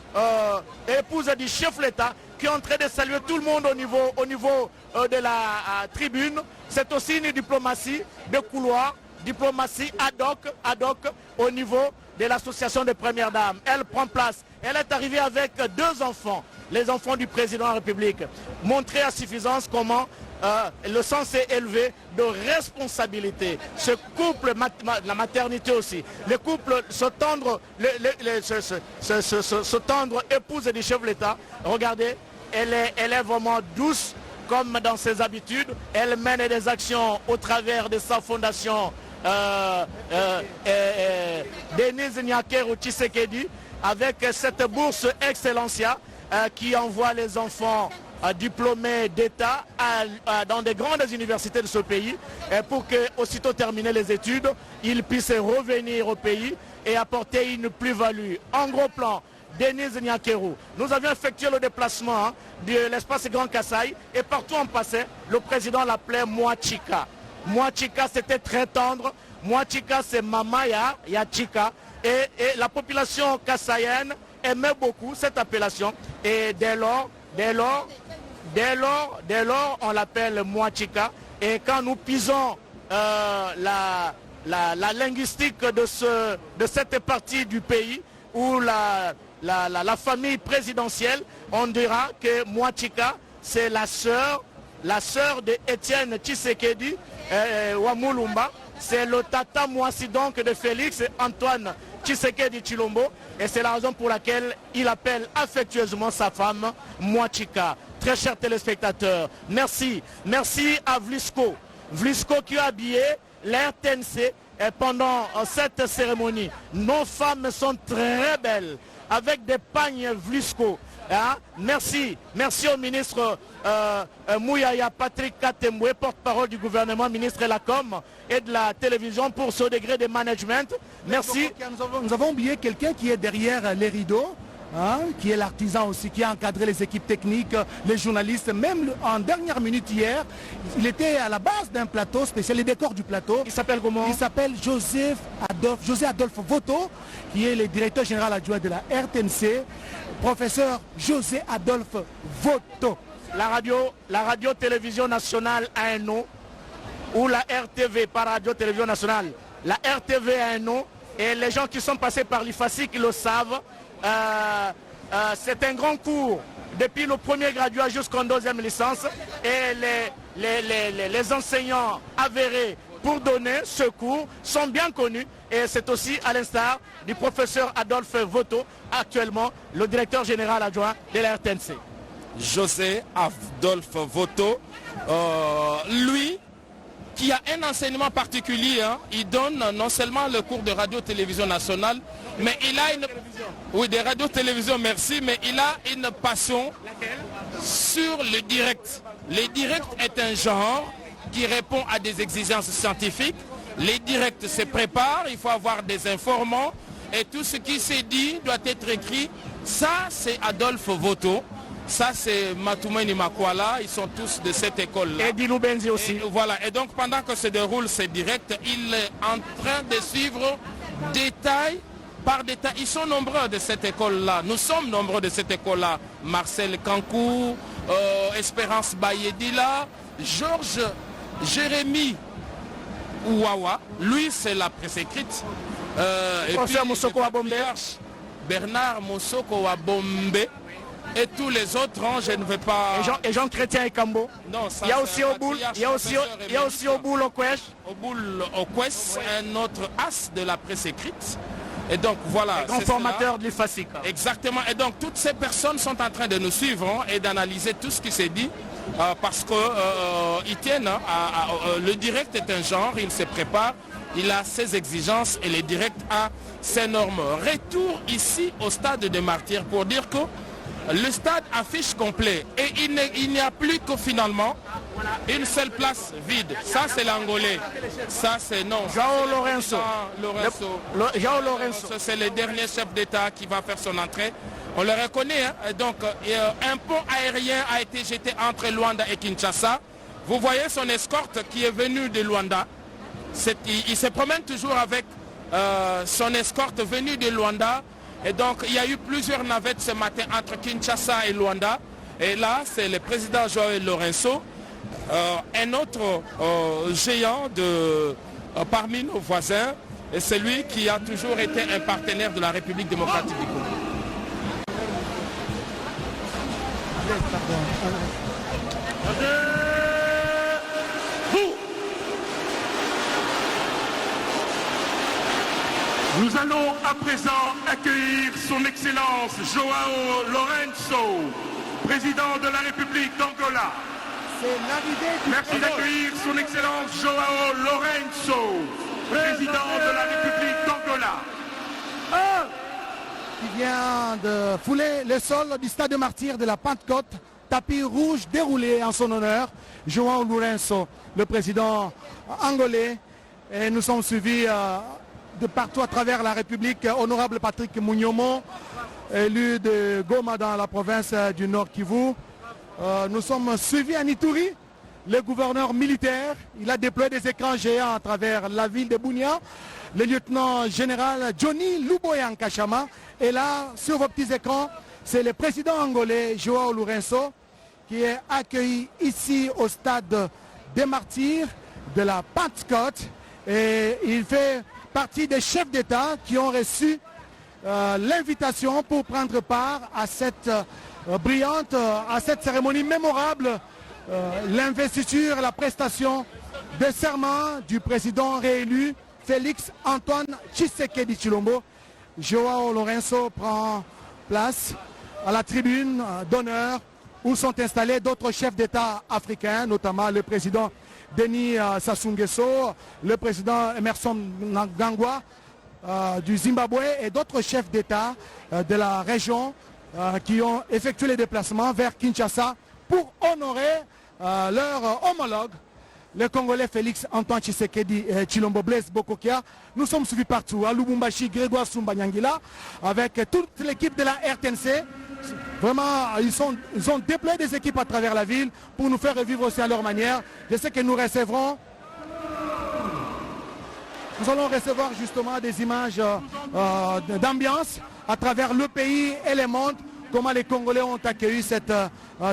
épouse du chef de l'État, qui est en train de saluer tout le monde au niveau de la tribune. C'est aussi une diplomatie de couloir, diplomatie ad hoc au niveau de l'association des premières dames. Elle prend place. Elle est arrivée avec 2 enfants, les enfants du président de la République. Montrer à suffisance comment le sens est élevé de responsabilité. Ce couple, la maternité aussi, le couple, ce tendre épouse du chef de l'État, regardez, elle est vraiment douce comme dans ses habitudes. Elle mène des actions au travers de sa fondation Denise Nyakeru Tshisekedi, avec cette bourse Excellencia qui envoie les enfants diplômés d'État dans des grandes universités de ce pays pour que, aussitôt terminer les études, ils puissent revenir au pays et apporter une plus-value. En gros plan, Denise Nyakeru. Nous avions effectué le déplacement de l'espace Grand Kasaï et partout on passait, le président l'appelait Mwachika. Mwachika, c'était très tendre. Mwachika, c'est Mamaya Yachika. Et la population kassaïenne aimait beaucoup cette appellation. Et dès lors, on l'appelle Mwachika. Et quand nous pisons la linguistique de cette partie du pays où la famille présidentielle, on dira que Mwachika, c'est la sœur de Étienne Tshisekedi Wamulumba. C'est le tata Mwasi donc de Félix Antoine Tshisekedi Tshilombo. Et c'est la raison pour laquelle il appelle affectueusement sa femme Mwachika. Très chers téléspectateurs, merci. Merci à Vlisco. Vlisco qui a habillé l'RTNC pendant cette cérémonie. Nos femmes sont très belles avec des pagnes Vlisco. Hein? Merci au ministre Mouyaya Patrick Katemboué, porte-parole du gouvernement, ministre de la Com et de la télévision, pour ce degré de management. Merci. Nous avons oublié quelqu'un qui est derrière les rideaux, hein, qui est l'artisan aussi, qui a encadré les équipes techniques, les journalistes. Même en dernière minute hier, il était à la base d'un plateau spécial, les décors du plateau. Il s'appelle comment? Il s'appelle José Adolphe Voto, qui est le directeur général adjoint de la RTNC. Professeur José Adolphe Voto. La radio-télévision nationale a un nom, ou la RTV, pas radio-télévision nationale. La RTV a un nom, et les gens qui sont passés par l'IFACI qui le savent. C'est un grand cours depuis le premier graduat jusqu'en 2e licence, et les enseignants avérés pour donner ce cours sont bien connus, et c'est aussi à l'instar du professeur Adolphe Voto, actuellement le directeur général adjoint de la RTNC. José Adolphe Voto, lui qui a un enseignement particulier, hein. Il donne non seulement le cours de radio-télévision nationale, mais il a une... Oui, de radio-télévision, merci, mais il a une passion sur le direct. Le direct est un genre qui répond à des exigences scientifiques. Les directs se préparent, il faut avoir des informants, et tout ce qui s'est dit doit être écrit. Ça, c'est Adolphe Voto. Ça, c'est Matoumeni Makwala, ils sont tous de cette école-là. Et Dilou Benzi aussi. Et, voilà, et donc pendant que se déroule ces directs, il est en train de suivre détail par détail. Ils sont nombreux de cette école-là. Nous sommes nombreux de cette école-là. Marcel Kankou, Espérance Bayedila, Georges Jérémy Ouawa, lui c'est la presse écrite. Et puis Bernard Moussoko Wabombe. Et tous les autres, je ne vais pas... Et Jean Chrétien et Cambo. Non, ça, il y a aussi Oboul, il y a aussi Oboul Okwèche. Oboul Okwèche, un autre as de la presse écrite. Et donc voilà. Grand formateur de l'IFASIC. Exactement. Et donc toutes ces personnes sont en train de nous suivre et d'analyser tout ce qui s'est dit parce qu'ils tiennent. Le direct est un genre, il se prépare, il a ses exigences et le direct a ses normes. Retour ici au stade des Martyrs pour dire que le stade affiche complet et il n'y a plus que finalement une seule place vide. Ça c'est l'Angolais. Ça c'est non. João Lourenço. João Lourenço. C'est le dernier chef d'État qui va faire son entrée. On le reconnaît. Hein? Donc un pont aérien a été jeté entre Luanda et Kinshasa. Vous voyez son escorte qui est venue de Luanda. Il se promène toujours avec son escorte venue de Luanda. Et donc il y a eu plusieurs navettes ce matin entre Kinshasa et Luanda. Et là c'est le président João Lourenço, un autre géant parmi nos voisins, et c'est lui qui a toujours été un partenaire de la République démocratique du Congo. Nous allons à présent accueillir son Excellence João Lourenço, président de la République d'Angola. Merci d'accueillir son Excellence João Lourenço, président de la République d'Angola. Qui vient de fouler le sol du stade de Martyrs de la Pentecôte, tapis rouge déroulé en son honneur, João Lourenço, le président angolais. Et nous sommes suivis de partout à travers la République, honorable Patrick Mounyomo, élu de Goma dans la province du Nord Kivu. Nous sommes suivis à Ituri, le gouverneur militaire, il a déployé des écrans géants à travers la ville de Bunia. Le lieutenant général Johnny Luboya Nkashama. Et là, sur vos petits écrans, c'est le président angolais João Lourenço qui est accueilli ici au stade des Martyrs de la Pentecôte. Et il fait partie des chefs d'État qui ont reçu l'invitation pour prendre part à cette brillante, à cette cérémonie mémorable, l'investiture, la prestation de serment du président réélu Félix Antoine Tshisekedi Tshilombo. João Lourenço prend place à la tribune d'honneur où sont installés d'autres chefs d'État africains, notamment le président Denis Sassou Nguesso, le président Emerson Mnangagwa du Zimbabwe et d'autres chefs d'État de la région qui ont effectué les déplacements vers Kinshasa pour honorer leur homologue, le Congolais Félix Antoine Tshisekedi Tshilombo Blaise Bokokia. Nous sommes suivis partout, à Lubumbashi, Grégoire Sumbanyangila, avec toute l'équipe de la RTNC. Vraiment, ils ont déployé des équipes à travers la ville pour nous faire revivre aussi à leur manière. Je sais que nous allons recevoir justement des images d'ambiance à travers le pays et le monde, comment les Congolais ont accueilli cette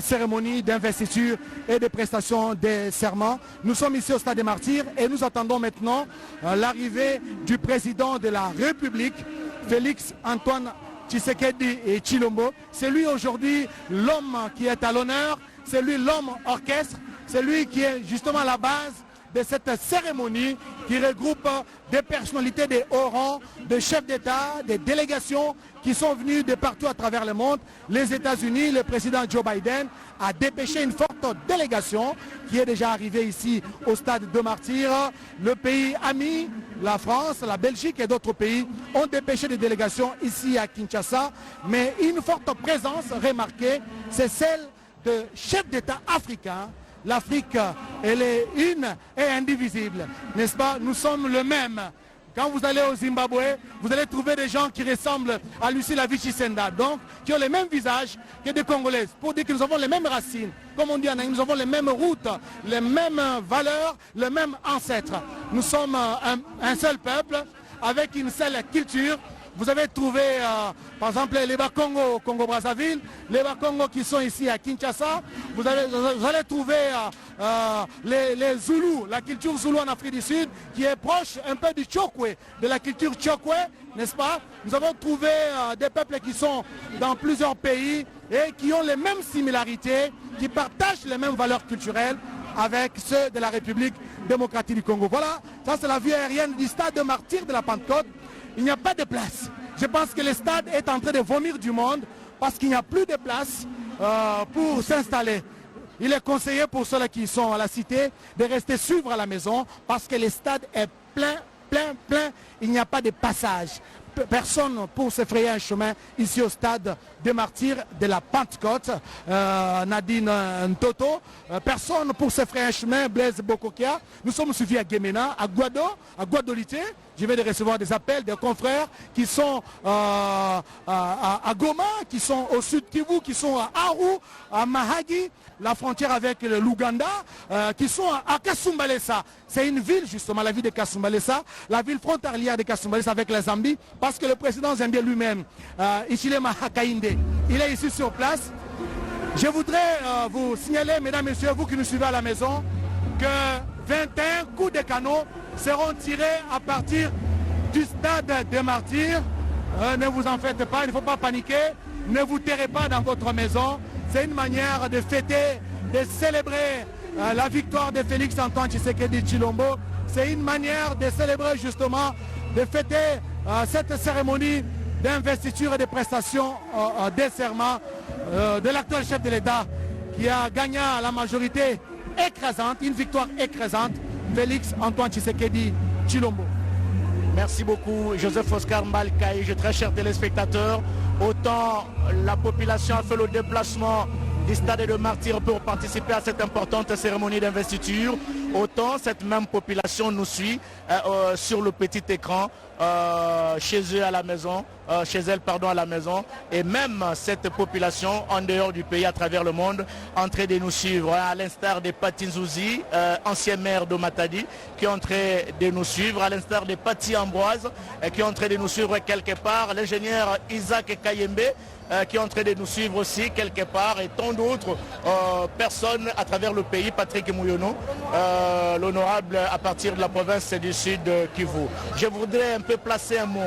cérémonie d'investiture et de prestation des serments. Nous sommes ici au Stade des Martyrs et nous attendons maintenant l'arrivée du président de la République, Félix Antoine Tshisekedi et Tshilombo. C'est lui aujourd'hui l'homme qui est à l'honneur, c'est lui l'homme orchestre, c'est lui qui est justement à la base de cette cérémonie qui regroupe des personnalités de haut rang, des chefs d'État, des délégations qui sont venus de partout à travers le monde. Les États-Unis, le président Joe Biden a dépêché une forte délégation qui est déjà arrivée ici au stade de Martyrs. Le pays ami, la France, la Belgique et d'autres pays ont dépêché des délégations ici à Kinshasa. Mais une forte présence remarquée, c'est celle de chefs d'État africains. L'Afrique, elle est une et indivisible, n'est-ce pas? Nous sommes le même. Quand vous allez au Zimbabwe, vous allez trouver des gens qui ressemblent à Lucie Lavichi-Senda, donc qui ont le même visage que des Congolais, pour dire que nous avons les mêmes racines. Comme on dit en anglais, nous avons les mêmes routes, les mêmes valeurs, les mêmes ancêtres. Nous sommes un seul peuple, avec une seule culture. Vous avez trouvé, par exemple, les Bakongo au Congo-Brazzaville, les Bakongo qui sont ici à Kinshasa. Vous allez trouver les Zoulous, la culture Zoulou en Afrique du Sud, qui est proche un peu du Chokwe, de la culture Chokwe, n'est-ce pas? Nous avons trouvé des peuples qui sont dans plusieurs pays et qui ont les mêmes similarités, qui partagent les mêmes valeurs culturelles avec ceux de la République démocratique du Congo. Voilà, ça c'est la vue aérienne du stade de Martyrs de la Pentecôte. il n'y a pas de place. Je pense que le stade est en train de vomir du monde parce qu'il n'y a plus de place pour s'installer. Il est conseillé pour ceux qui sont à la cité de rester suivre à la maison parce que le stade est plein. Il n'y a pas de passage. Personne pour se frayer un chemin ici au stade des Martyrs de la Pentecôte, Nadine Ntoto. Personne pour se frayer un chemin, Blaise Bokokia. Nous sommes suivis à Guémena, à Guadolité. Je vais de recevoir des appels des confrères qui sont à Goma, qui sont au sud Kivu, qui sont à Aru, à Mahagi, la frontière avec l'Ouganda, qui sont à Kasumbalesa. C'est une ville justement, la ville de Kasumbalesa, la ville frontalière de Kasumbalesa avec la Zambie, parce que le président zambien lui-même, Hichilema Hakainde, il est ici sur place. Je voudrais vous signaler, mesdames et messieurs, vous qui nous suivez à la maison, que 21 coups de canot seront tirés à partir du stade des Martyrs. Ne vous en faites pas, il ne faut pas paniquer, ne vous terrez pas dans votre maison. C'est une manière de fêter, de célébrer la victoire de Félix Antoine Tshisekedi Tshilombo. C'est une manière de célébrer justement, de fêter cette cérémonie d'investiture et de prestation des serments de l'actuel chef de l'État qui a gagné la majorité écrasante, une victoire écrasante, Félix Antoine Tshisekedi Tshilombo. Merci beaucoup Joseph Oscar Mbalkaï, très chers téléspectateurs. Autant la population a fait le déplacement du stade de Martyrs pour participer à cette importante cérémonie d'investiture, autant cette même population nous suit sur le petit écran chez eux à la maison, chez elle pardon à la maison, et même cette population en dehors du pays à travers le monde en train de nous suivre, à l'instar de Pati Nzouzi, ancien maire de Matadi, qui est en train de nous suivre, à l'instar de Pati Ambroise, qui est en train de nous suivre quelque part, l'ingénieur Isaac Kayembe, qui est en train de nous suivre aussi quelque part, et tant d'autres personnes à travers le pays, Patrick Mouyono, l'honorable à partir de la province du Sud Kivu. Je voudrais un peu placer un mot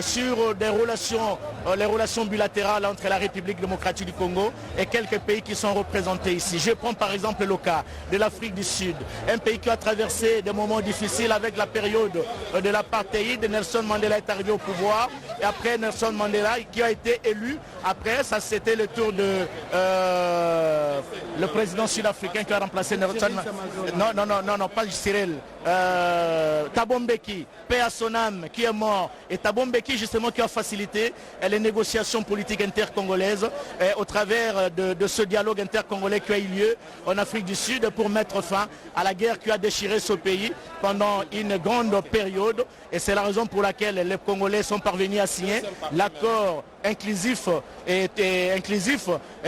sur les relations bilatérales entre la République démocratique du Congo et quelques pays qui sont représentés ici. Je prends par exemple le cas de l'Afrique du Sud, un pays qui a traversé des moments difficiles avec la période de l'apartheid. Nelson Mandela est arrivé au pouvoir et après Nelson Mandela qui a été élu. Après, ça c'était le tour de le président sud-africain qui a remplacé Nelson Mandela. Non, pas Cyril. Thabo Mbeki, paix à son âme, qui est mort. Et Thabo Mbeki justement qui a facilité les négociations politiques intercongolaises au travers de ce dialogue intercongolais qui a eu lieu en Afrique du Sud pour mettre fin à la guerre qui a déchiré ce pays pendant une grande période. Et c'est la raison pour laquelle les Congolais sont parvenus à signer l'accord inclusif et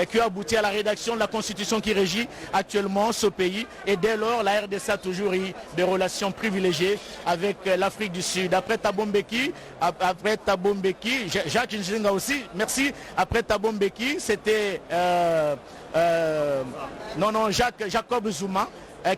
qui a abouti à la rédaction de la constitution qui régit actuellement ce pays. Et dès lors, la RDC a toujours eu des relations privilégiées avec l'Afrique du Sud. Après Thabo Mbeki, Jacques Nzinga aussi, merci. Après Thabo Mbeki, c'était Jacob Zuma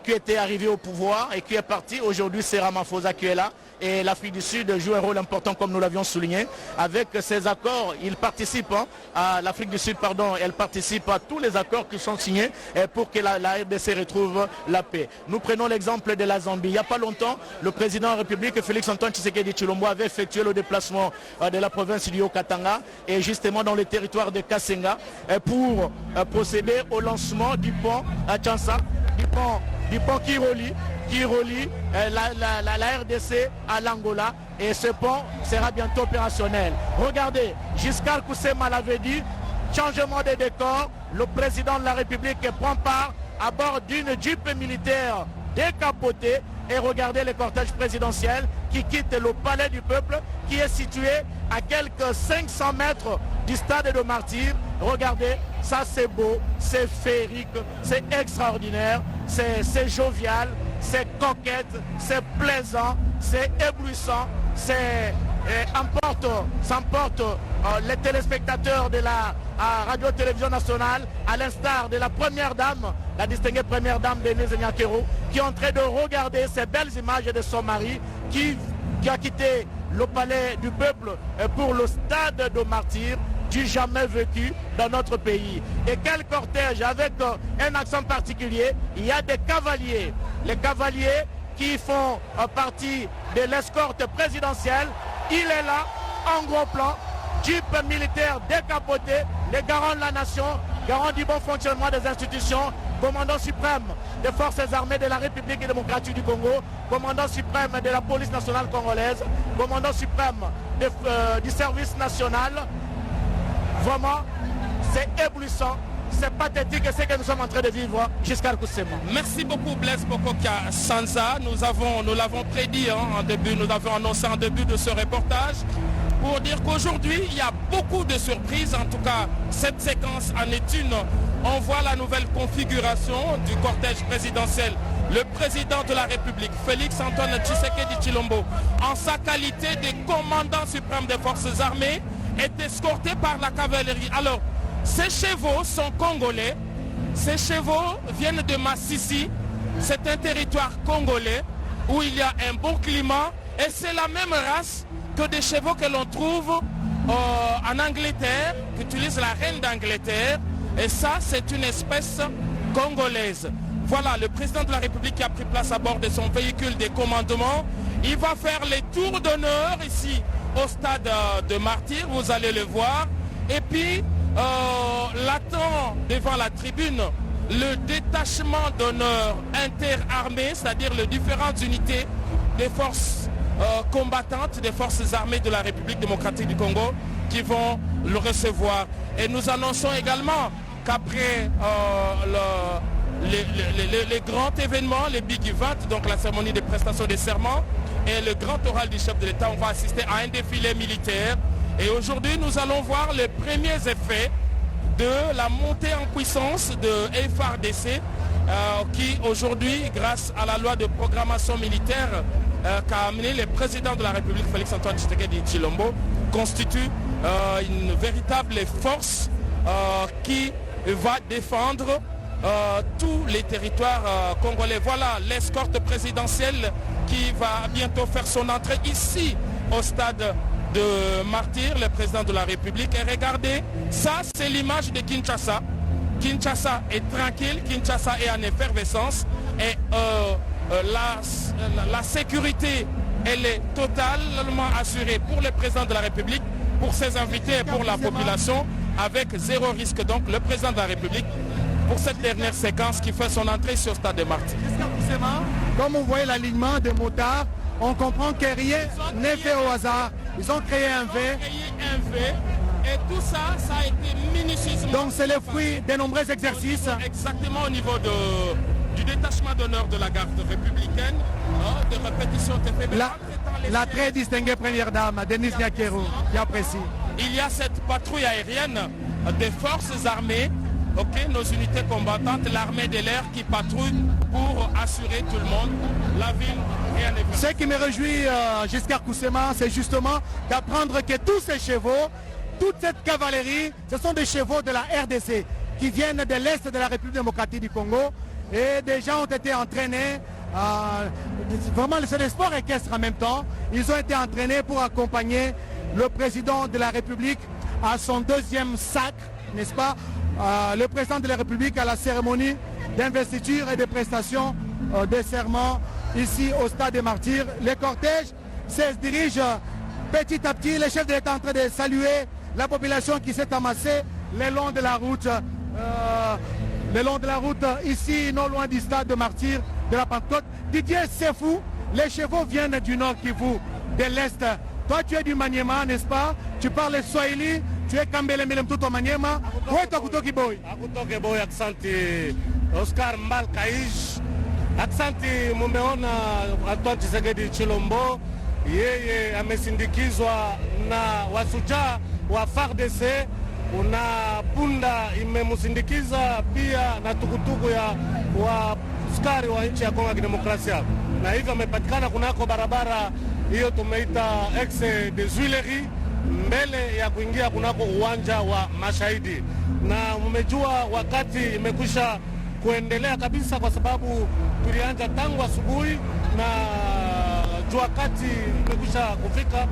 qui était arrivé au pouvoir et qui est parti. Aujourd'hui, c'est Ramaphosa qui est là. Et l'Afrique du Sud joue un rôle important comme nous l'avions souligné. Avec ces accords, il participe à l'Afrique du Sud, elle participe à tous les accords qui sont signés pour que la RDC retrouve la paix. Nous prenons l'exemple de la Zambie. Il n'y a pas longtemps, le président de la République, Félix Antoine Tshisekedi Tshilombo, avait effectué le déplacement de la province du Haut-Katanga et justement dans le territoire de Kasenga pour procéder au lancement du pont à Tchansa, du pont qui relie la RDC à l'Angola, et ce pont sera bientôt opérationnel. Regardez, Giscard Koussema l'avait dit, changement de décor, le président de la République prend part à bord d'une Jeep militaire décapotée, et regardez le cortège présidentiel qui quitte le palais du peuple qui est situé à quelques 500 mètres du stade de Martyrs. Regardez, ça c'est beau, c'est féerique, c'est extraordinaire, c'est jovial, c'est coquette, c'est plaisant, c'est éblouissant, ça emporte les téléspectateurs de la radio-télévision nationale, à l'instar de la première dame, la distinguée première dame Denise Nyakero, qui est en train de regarder ces belles images de son mari qui a quitté le palais du peuple pour le stade de Martyrs, du jamais vécu dans notre pays. Et quel cortège, avec un accent particulier, il y a des cavaliers. Les cavaliers qui font partie de l'escorte présidentielle Il est là, en gros plan, jeep militaire décapoté, les garants de la nation, garant du bon fonctionnement des institutions, commandant suprême des forces armées de la République démocratique du Congo, commandant suprême de la police nationale congolaise, commandant suprême du service national. Vraiment, c'est éblouissant, c'est pathétique ce que nous sommes en train de vivre jusqu'à Kusema. Merci beaucoup Blaise Bokokia Sanza. Nous l'avons prédit en début, nous l'avons annoncé en début de ce reportage pour dire qu'aujourd'hui il y a beaucoup de surprises. En tout cas, cette séquence en est une. On voit la nouvelle configuration du cortège présidentiel. Le président de la République, Félix Antoine Tshisekedi Tshilombo, en sa qualité de commandant suprême des forces armées, est escorté par la cavalerie. Alors, ces chevaux sont congolais. Ces chevaux viennent de Massissi. C'est un territoire congolais où il y a un bon climat. Et c'est la même race que des chevaux que l'on trouve en Angleterre, qu'utilise la reine d'Angleterre. Et ça, c'est une espèce congolaise. Voilà, le président de la République qui a pris place à bord de son véhicule de commandement. Il va faire les tours d'honneur ici au stade de Martyrs, vous allez le voir. Et puis, l'attend devant la tribune le détachement d'honneur interarmé, c'est-à-dire les différentes unités des forces combattantes, des forces armées de la République démocratique du Congo qui vont le recevoir. Et nous annonçons également qu'après les grands événements, les Big Events, donc la cérémonie de prestation des serments et le grand oral du chef de l'État, on va assister à un défilé militaire. Et aujourd'hui, nous allons voir les premiers effets de la montée en puissance de FARDC qui aujourd'hui, grâce à la loi de programmation militaire qu'a amené le président de la République, Félix Antoine Tshisekedi Tshilombo, constitue une véritable force qui va défendre tous les territoires congolais. Voilà l'escorte présidentielle qui va bientôt faire son entrée ici au stade de Martyrs, le président de la République. Et regardez, ça c'est l'image de Kinshasa. Kinshasa est tranquille, Kinshasa est en effervescence et la sécurité elle est totalement assurée pour le président de la République, pour ses invités et pour la population, avec zéro risque. Donc le président de la République pour cette dernière séquence qui fait son entrée sur le stade de Martyrs. Comme on voit l'alignement des motards, on comprend que rien n'est fait au hasard. Ils ont créé un V. Et tout ça, ça a été minutieusement... Donc c'est le fruit des nombreux exercices. Exactement au niveau du détachement d'honneur de la garde républicaine, de répétition TPB. La très distinguée première dame, Denise Nyakero, qui apprécie. Il y a cette patrouille aérienne des forces armées, nos unités combattantes, l'armée de l'air qui patrouille pour assurer tout le monde. La ville, rien n'est fait. Ce qui me réjouit, Giscard Kusema, c'est justement d'apprendre que tous ces chevaux, toute cette cavalerie, ce sont des chevaux de la RDC qui viennent de l'Est de la République démocratique du Congo. Et des gens ont été entraînés, vraiment c'est des sports équestres en même temps. Ils ont été entraînés pour accompagner le président de la République à son deuxième sacre, n'est-ce pas, le président de la République à la cérémonie d'investiture et de prestation des serments ici au stade des Martyrs. Les cortèges se dirigent petit à petit. Le chef de l'État est en train de saluer la population qui s'est amassée le long de la route. Ici, non loin du stade de Martyrs de la Pentecôte. Didier Sefou, les chevaux viennent du nord Kivu, de l'est. Toi, tu es du Maniema, n'est-ce pas? Tu parles Swahili, tu es Kambele Milem tout au Maniema. Où est Akutoki Boy? Akutoki Boy, aksanti Oscar Mbalkaish. Aksanti mumeona Antoine Tshisekedi Tshilombo, yeye amesindikizwa na wasujaa wa FARDC. Una punda imemusindikiza pia na tukutuku ya askari wa nchi ya Kongo ya Kidemokrasia, na hivyo amepatikana kunako barabara hiyo tumeita Exe des Huileries, mbele ya kuingia kunako uwanja wa Mashahidi. Na mmejua wakati imekwisha kuendelea kabisa, kwa sababu tulianza tangu asubuhi na jua kati imekwisha kufika.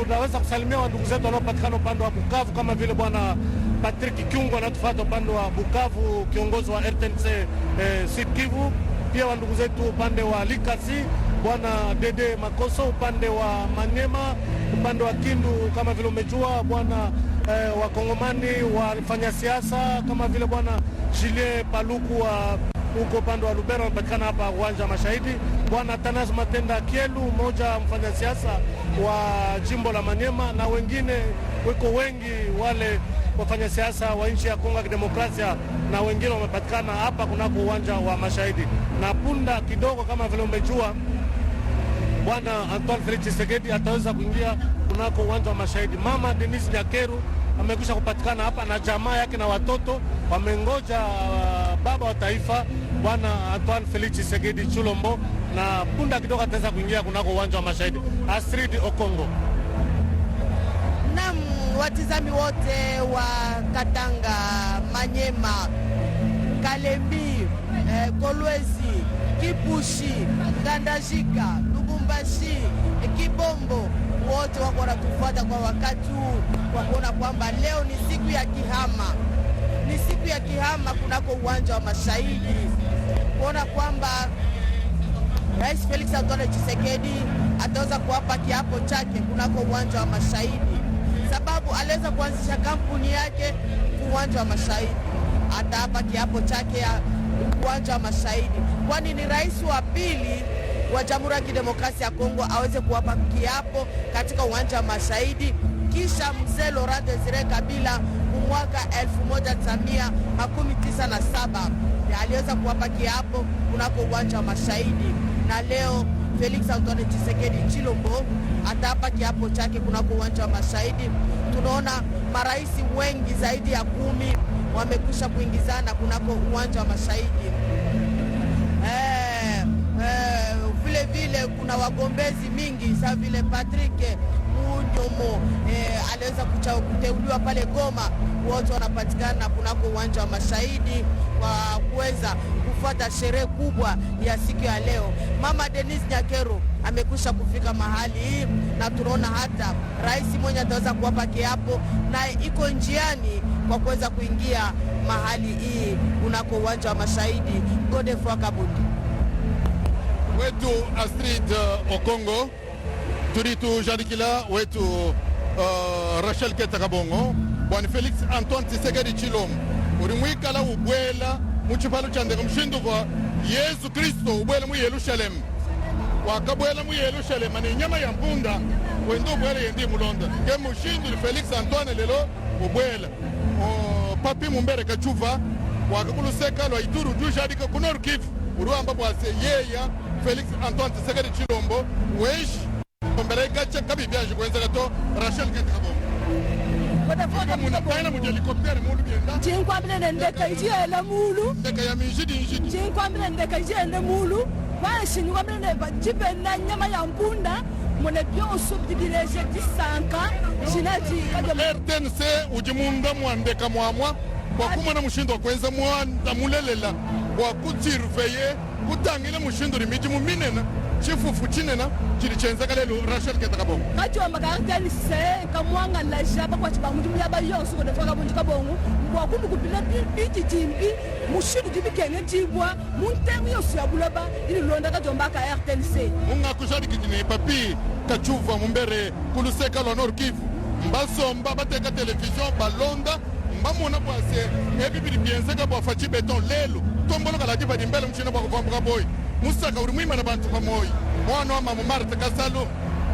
Tunaweza kusalimia ndugu zetu wanaopatikana upande wa Bukavu kama vile bwana Patrick Kyungu anatufuata upande wa Bukavu, kiongozi wa RTNC Sud Kivu. Pia ndugu zetu upande wa Likasi, bwana Dede Makoso upande wa Manyema, upande wa Kindu kama vile umejua bwana wakongomani wafanya siasa kama vile bwana Julien Paluku wa huko upande wa Lubero wamepatikana hapa uwanja wa Mashahidi. Bwana Tanas Matenda Kielu, mmoja mfanya siasa wa jimbo la Maniema, na wengine wiko wengi wale wafanya siasa wa nchi ya Kongo ya Kidemokrasia, na wengine wamepatikana hapa kunako uwanja wa Mashahidi. Na punda kidogo kama vile umejua bwana Antoine Felix Tshisekedi ataweza kuingia kunako uwanja wa Mashahidi. Mama Denise Nyakeru amekwisha kupatikana hapa na jamaa yake na watoto wamengoja baba wa taifa bwana Antoine Felix Tshisekedi Chilombo, na punda kidogo ataweza kuingia kunako uwanja wa Mashahidi. Astrid Okongo. Naam, watizami wote wa Katanga, Manyema, Kalembi, Kolwezi, Kipushi, Tandajika, Lubumbashi, Kibombo, wote wako wanatufuata kwa wakati huu kwa kuona kwamba leo ni siku ya kihama, ni siku ya kihama kunako uwanja wa Mashahidi, kuona kwamba Rais Felix Antoine Tshisekedi ataweza kuwapa kiapo chake kunako uwanja wa Mashahidi, sababu aliweza kuanzisha kampuni yake uwanja wa Mashahidi. Atapa kiapo chake ya uwanja wa Mashahidi, kwani ni rais wa pili wa Jamhuri ya Kidemokrasia ya Kongo aweze kuwapa kiapo katika uwanja wa Mashahidi kisha mzee Laurent Desire Kabila mwaka 1997 aliweza kuwapa kiapo kunako uwanja wa Mashahidi, na leo Felix Antoine Tshisekedi Chilombo atapa kiapo chake kunako uwanja wa Mashahidi. Tunaona marais wengi zaidi ya 10 wamekwisha kuingizana kunako uwanja wa Mashahidi. Vile vile kuna wagombezi mingi sawa vile Patrick Munyomo aliweza kuteuliwa pale Goma. Wote wanapatikana kunako uwanja wa Mashahidi kwa kuweza kufuata sherehe kubwa ya siku ya leo. Mama Denise Nyakeru amekwisha kufika mahali hii, na tunaona hata rais mwenye ataweza kuwapa kiapo na iko njiani kwa kuweza kuingia mahali hii kunako uwanja wa Mashahidi. Godefroid Kabundi wetu Astrid Okongo turitu jadikila wetu Rachel Ketakabongo bwana Felix Antoine Tshisekedi Chilombo urimwikala ubwela muchipalo chandeka mshindukwa Yesu Kristo ubwela mu Yerusalemu wakabwela mu Yerusalemu ni nyama ya mpunda wendo ubwela yendi mulonda ke mushindu Felix Antoine lelo ubwela papi mumbere kachuva wakakuluseka lwa Ituru jadika kunor Kivu uruamba bwase yeya Felix Antoine Tshisekedi Chilombo wesh mbele gacha kabibyaje kwenza gato Rachel Ketakabongo muna taina mu helicopter mulu bienda jinkwamile ndeka ijela mulu ndeka ya minjidi jinkwamile ndeka ijela mulu basi nikwamile jipenda nyama ya mpunda mune byonso bidileje disanka jinaji RTNC ujimunda mwandeka mwamwa kwa kumana mushindo kwenza mwanda mulelela kwa kutirveye kutangile mushindo limiji muminena chifufu chinena chili chenza kalelo Rachel Ketakabongo kachwa makarteli se kamwanga la jaba kwa chibangu jumya ba yonso ko defaka bunji kabongo kwa kundu kupila biti timbi mushidu jibikene jibwa muntemu yonso ya bulaba ili londa kajomba ka RTNC unga kushadi kitine papi kachuva mumbere kuluseka lwa Nord Kivu mbasomba bateka television balonda mbamona bwase ebibiri bienzeka bwa fachi beton lelo tombolo kala diba dimbele mchina bwa kuvambuka boy musaka uri mwima na bantu pamoja mwana wa mama Martha Kasalo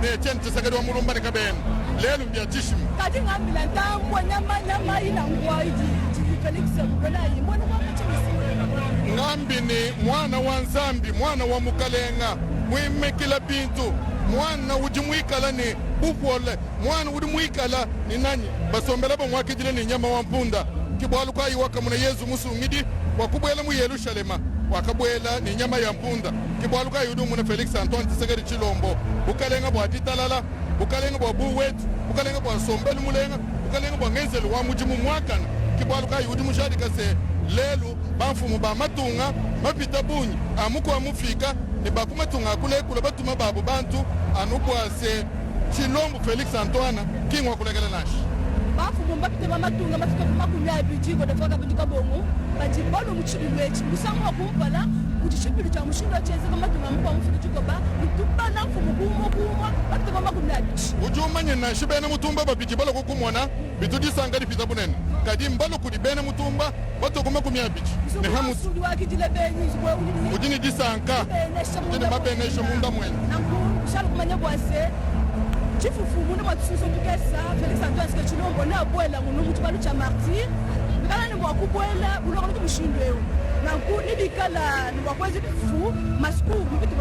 ne Chen Tshisekedi wa mulumba ni kabene lelo mbya tishimu kati ngambila ndambo nyama ina ngwaidi Felix Mbelayi mwana wa mchisi ngambi ni mwana wa nzambi mwana wa mukalenga mwimekila bintu mwana ujimwikala ni bupole mwana udimwikala ni nani basombela bo mwakijile ni nyama wa mpunda kibwalu kwa iwaka muna Yesu musungidi wakubwela mu Yerusalema wakabwela ni nyama ya mpunda kibwalu kwa yudu muna Felix Antoine Tshisekedi Chilombo bukalenga bwa titalala bukalenga bwa buwetu bukalenga bwa sombelu mulenga bukalenga bwa ngenzelu wa mujimu mwakana kibwalu kwa yudu mushadi kase lelu bamfumu ba matunga mapita bunyi amuko amufika ni bakumatunga kule kule batuma babu bantu anukwase Chilombo Felix Antoine kingwa kulegela nashi bafumu mbapite bamatunga mafika kumakumya abiji ko defaka bunji kabongo bajibalo muchilwechi musamwa kumpala kuchishipili cha mushindo cheze kama tunampa mfuko chikoba tupana mfumo kumo batu kama kunabichi ujumanye na shibene mutumba babiji balo kukumona bitudisanga dipita bunene kadi mbalo kulibene mutumba batu kuma kumya bichi ne hamu sudi wakijile benyi zwe ujini disanka ujini mabenesho munda mwenye nangu shalu kumanya bwase chifufu muna matsuso tukesa Felix Antoine Tshilombo na bwela muno mutubalo cha martyr ngala ni mwakubwela uno kuti mushindwe nangu nibikala ni wakwezi fu masku bitu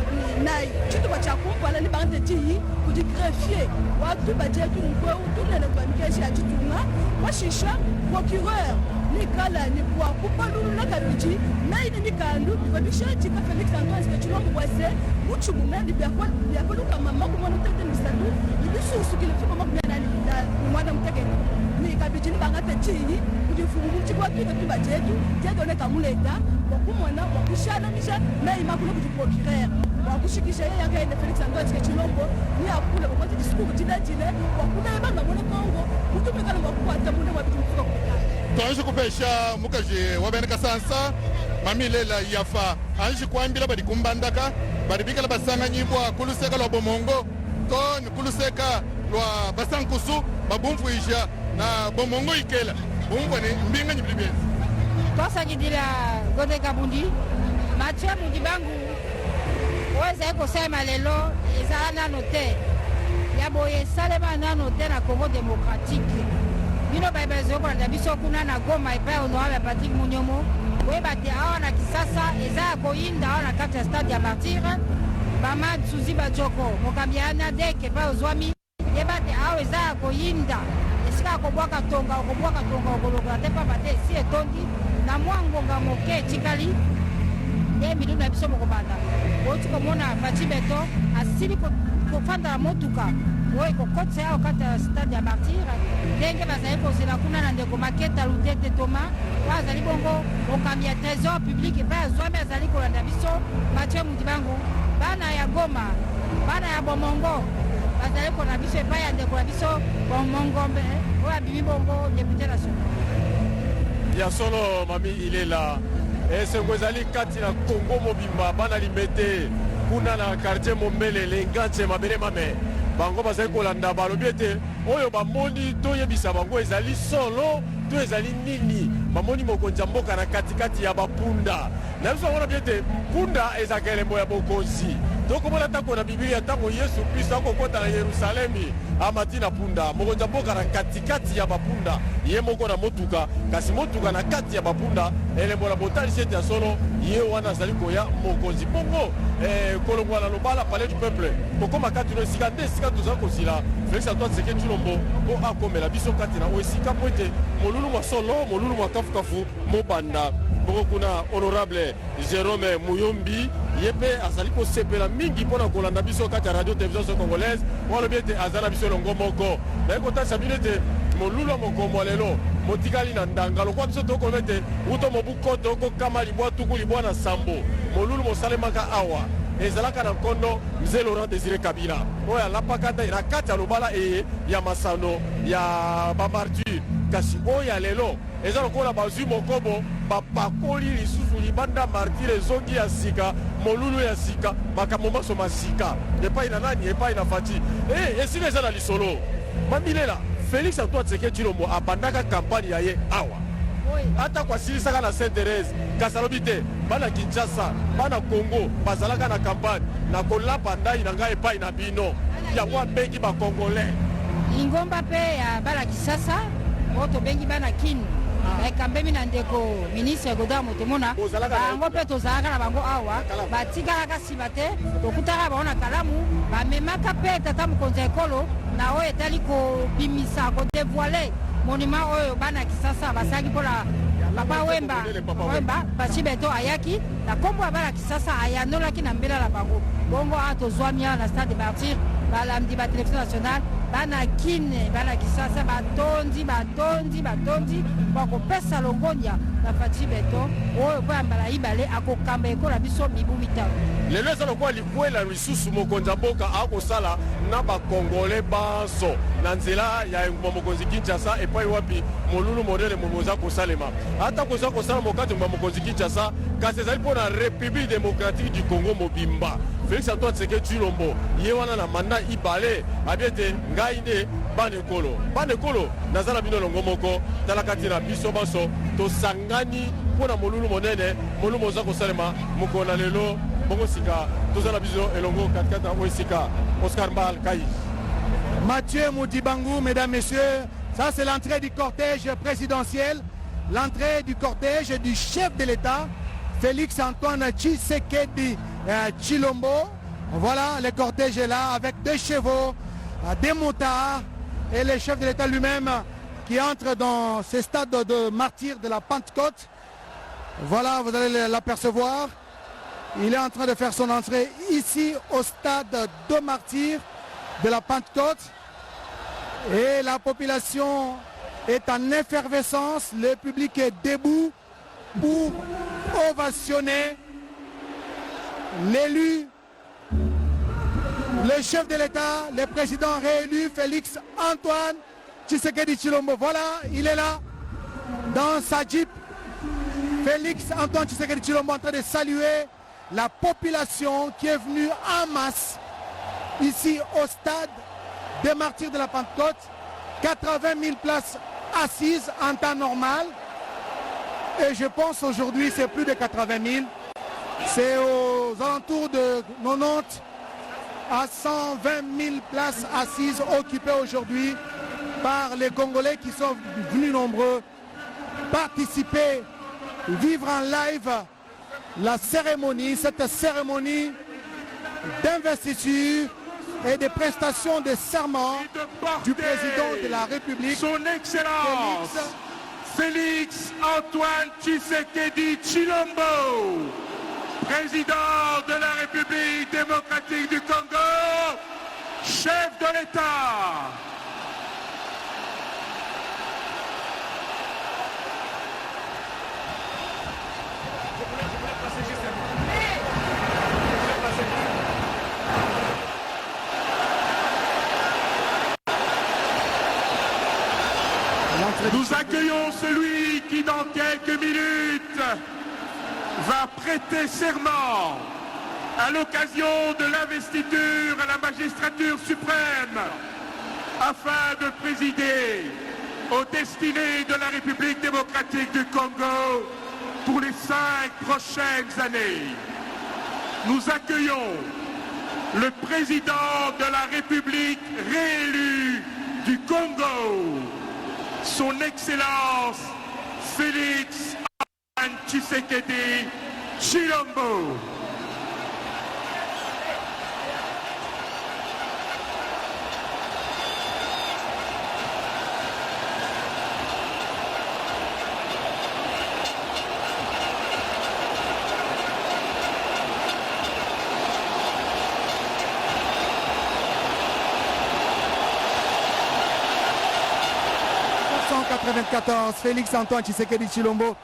nai chitu bacha kumpala ni bande ti kuti greffier watu baje tu ngwe utunele kwa mikeshi ya chitunga washisha procureur nikala ni kwa kupalulu na kabiji na ini mikandu bibisha chika Felix Antoine Tshilombo bwase muchumuna ni byakolo kama makumona tete misatu ibisusu kile fimo makumena ni mwana mtekeni ni kabiji ni bangate chini kujifungu chikwa kile kiba chetu jedo ne kamuleta wakumona wakushana misha na imakulu kujiprocureur wakushikisha yeye yakaenda Felix Antoine Tshilombo ni akula kwa discours tidajile wakuna yabanga mwana Kongo kutumekala wakuata mune wabitu mfuka kwa tonje kupesha mukaje wabeneka sansa mamilela yafa anji kwambila bali kumbandaka bali bikala basanga nyibwa kuluseka lwa bomongo kon kuluseka lwa basankusu babumfuisha na bomongo ikela bumfani mbinga nyibilibenzi tosa kidila Gode Kabundi Mathieu Mudibangu weza kusema lelo ezala note ya boye salema na note na Congo démocratique bino baibezo kwa ndabiso kuna na Goma epa honorable Patrick Munyomo webate awa na Kisasa eza koyinda awa na kati ya stade ya Martyr Bama Suzi Bajoko mokambiana deke pa ozwami yebate awa eza koyinda esika kobwaka tonga okolokola te pa bate si etondi na mwangonga moke tikali ye milulu na biso mokobanda oti komona Faci Beto asili kofanda na motuka oyo kokotisa ya okati ya stade ya Martyr ndenge bazali kozela kuna na ndeko Maketa Lutete Toma oyo azali bongo mokambi ya trésor public epai azwami azali kolanda biso Mathieu Mudibangu bana ya Goma bana ya Bomongo bazali kolanda biso epai ya ndeko na biso Bomongombe oyo abimi bongo député national ya solo mami ilela esengo ezali kati na Kongo mobimba bana limete kuna na quartier Mombele Nganche mabele mame bango bazali kolanda balobi ete oyo bamoni toyebisa bango ezali solo to ezali nini bamoni mokonzi ya mboka na katikati ya bapunda na biso bango na biete mpunda ezaka elembo ya bokonzi tokomona ntango na Biblia ntango Yesu Kristo akokota na Yerusalemi amati na punda mokonzi ya mboka na katikati ya bapunda ye moko na motuka kasi motuka na kati ya bapunda elembo na botalisi ete ya solo ye wana azali koya mokonzi bongo kolongwa na lobala palais du peuple kokoma kati no esika nde esika tozali kozila Felix Antoine Tshisekedi Tshilombo mpo akomela biso kati na oyo esika mpo ete molulu mwa solo molulu mwa kafukafu mobanda bongo kuna honorable Jérôme Muyombi ye mpe azali kosepela mingi mpona kolanda biso kati ya radio télévision congolaise walobi ete aza na biso elongo moko naye kotalisa bino ete molulu ya mokomo lelo motikali na ndanga lokwa biso tokoloba ete uto mobu koto okokama libwa tuku libwa na sambo molulu mosalemaka awa ezalaka na nkondo mzee Laurent Désiré Kabila oyo alapaka te na kati ya lobala eye ya masano ya bamartyr kasi oyo ya lelo eza lokola bazwi mokobo bapakoli lisusu libanda martyr ezongi ya sika molulu ya sika makambo maso masika epai na nani epai na Faci esika eza na lisolo mamilela Felix Antoine Tshisekedi Tshilombo abandaka kampagne ya ye awa ata kwasilisaka na Sainte-Thérèse kasi alobi te bana Kinshasa bana Congo bazalaka na kampagne na kolapa ndai na ngai epai na bino yango abengi bakongolais lingomba mpe ya bana Kisasa oyo tobengi bana Kini ekambemi na ndeko ministre Godard Motomona bango mpe tozalaka na bango awa batikalaka nsima te tokutaka bango na kalamu bamemaka mpe tata mokonzi ya ekolo na oyo etali kobimisa kodevoile monument oyo bana Kisasa basalaki mpona papa Wemba Faci Beto ayaki na kombo ya bana Kisasa ayanolaki na mbela na bango bongo awa tozwami awa na stade de Martyr balamdi ba télévision nationale bana kine bana kisasa batondi bakopesa longonya na Fati Beto oyo po ambala ibale akokamba ekola biso mibu mitano lelo eza lokola likwela lisusu mokonzi ya mboka akosala na bakongole banso na nzela ya engumba mokonzi Kinshasa epai wapi molulu modele mokonzi akosalema ata koza kosala mokati ngumba mokonzi Kinshasa kasi ezali mpo na République démocratique du Congo mobimba Félix Antoine Tshisekedi Tshilombo ye wana na manda ibale abiete ngai nde banekolo nazala bino longo moko tala kati na biso banso tosangani mpo na molulu monene molulu moza kosalema mokolo na lelo bongo sika tozala biso elongo katikata oyo esika Oscar Mbal Kai. Mathieu Moudibangou, mesdames, messieurs, ça c'est l'entrée du cortège présidentiel, l'entrée du cortège du chef de l'État, Félix Antoine Tshisekedi Tshilombo. Voilà, le cortège est là avec 2 chevaux, des motards et le chef de l'État lui-même qui entre dans ce stade de martyrs de la Pentecôte. Voilà, vous allez l'apercevoir. Il est en train de faire son entrée ici au stade de martyrs de la Pentecôte. Et la population est en effervescence. Le public est debout pour ovationner l'élu, le chef de l'État, le président réélu Félix Antoine Tshisekedi Tshilombo. Voilà, il est là dans sa Jeep. Félix Antoine Tshisekedi Tshilombo en train de saluer la population qui est venue en masse ici au stade des martyrs de la Pentecôte. 80 000 places assises en temps normal. Et je pense aujourd'hui c'est plus de 80 000. C'est aux alentours de 90 à 120 000 places assises occupées aujourd'hui par les Congolais qui sont venus nombreux participer, vivre en live la cérémonie, cette cérémonie d'investiture et de prestation de serment du président de la République, son Excellence Félix Antoine Tshisekedi Tshilombo, président de la République démocratique du Congo, chef de l'État. Nous accueillons celui qui dans quelques minutes va prêter serment à l'occasion de l'investiture à la magistrature suprême afin de présider aux destinées de la République démocratique du Congo pour les 5 prochaines années. Nous accueillons le président de la République réélu du Congo, son Excellence Félix Antoine Tshisekedi Tshilombo. Félix Antoine Tshisekedi Tshilombo,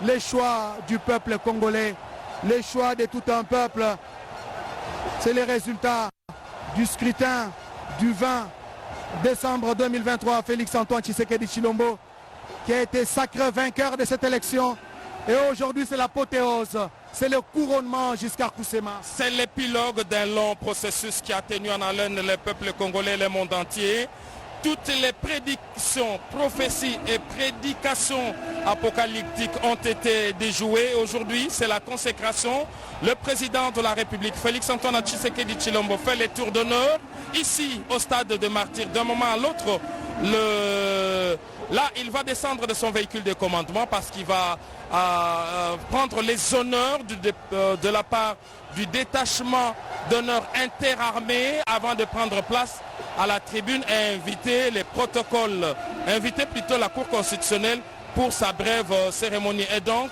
le choix du peuple congolais, le choix de tout un peuple, c'est le résultat du scrutin du 20 décembre 2023. Félix Antoine Tshisekedi Tshilombo qui a été sacré vainqueur de cette élection, et aujourd'hui c'est l'apothéose, c'est le couronnement jusqu'à Kusema. C'est l'épilogue d'un long processus qui a tenu en haleine le peuple congolais et le monde entier. Toutes les prédictions, prophéties et prédications apocalyptiques ont été déjouées. Aujourd'hui, c'est la consécration. Le président de la République, Félix Antoine Tshisekedi Tshilombo, fait les tours d'honneur ici au stade de martyrs. D'un moment à l'autre, là, il va descendre de son véhicule de commandement parce qu'il va prendre les honneurs de la part du détachement d'honneur interarmé avant de prendre place à la tribune et inviter les protocoles, inviter plutôt la Cour constitutionnelle pour sa brève cérémonie. Et donc,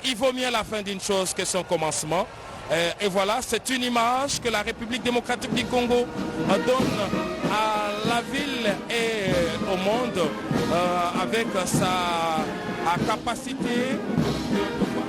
il vaut mieux la fin d'une chose que son commencement. Et voilà, c'est une image que la République démocratique du Congo donne à la ville et au monde avec sa capacité de pouvoir.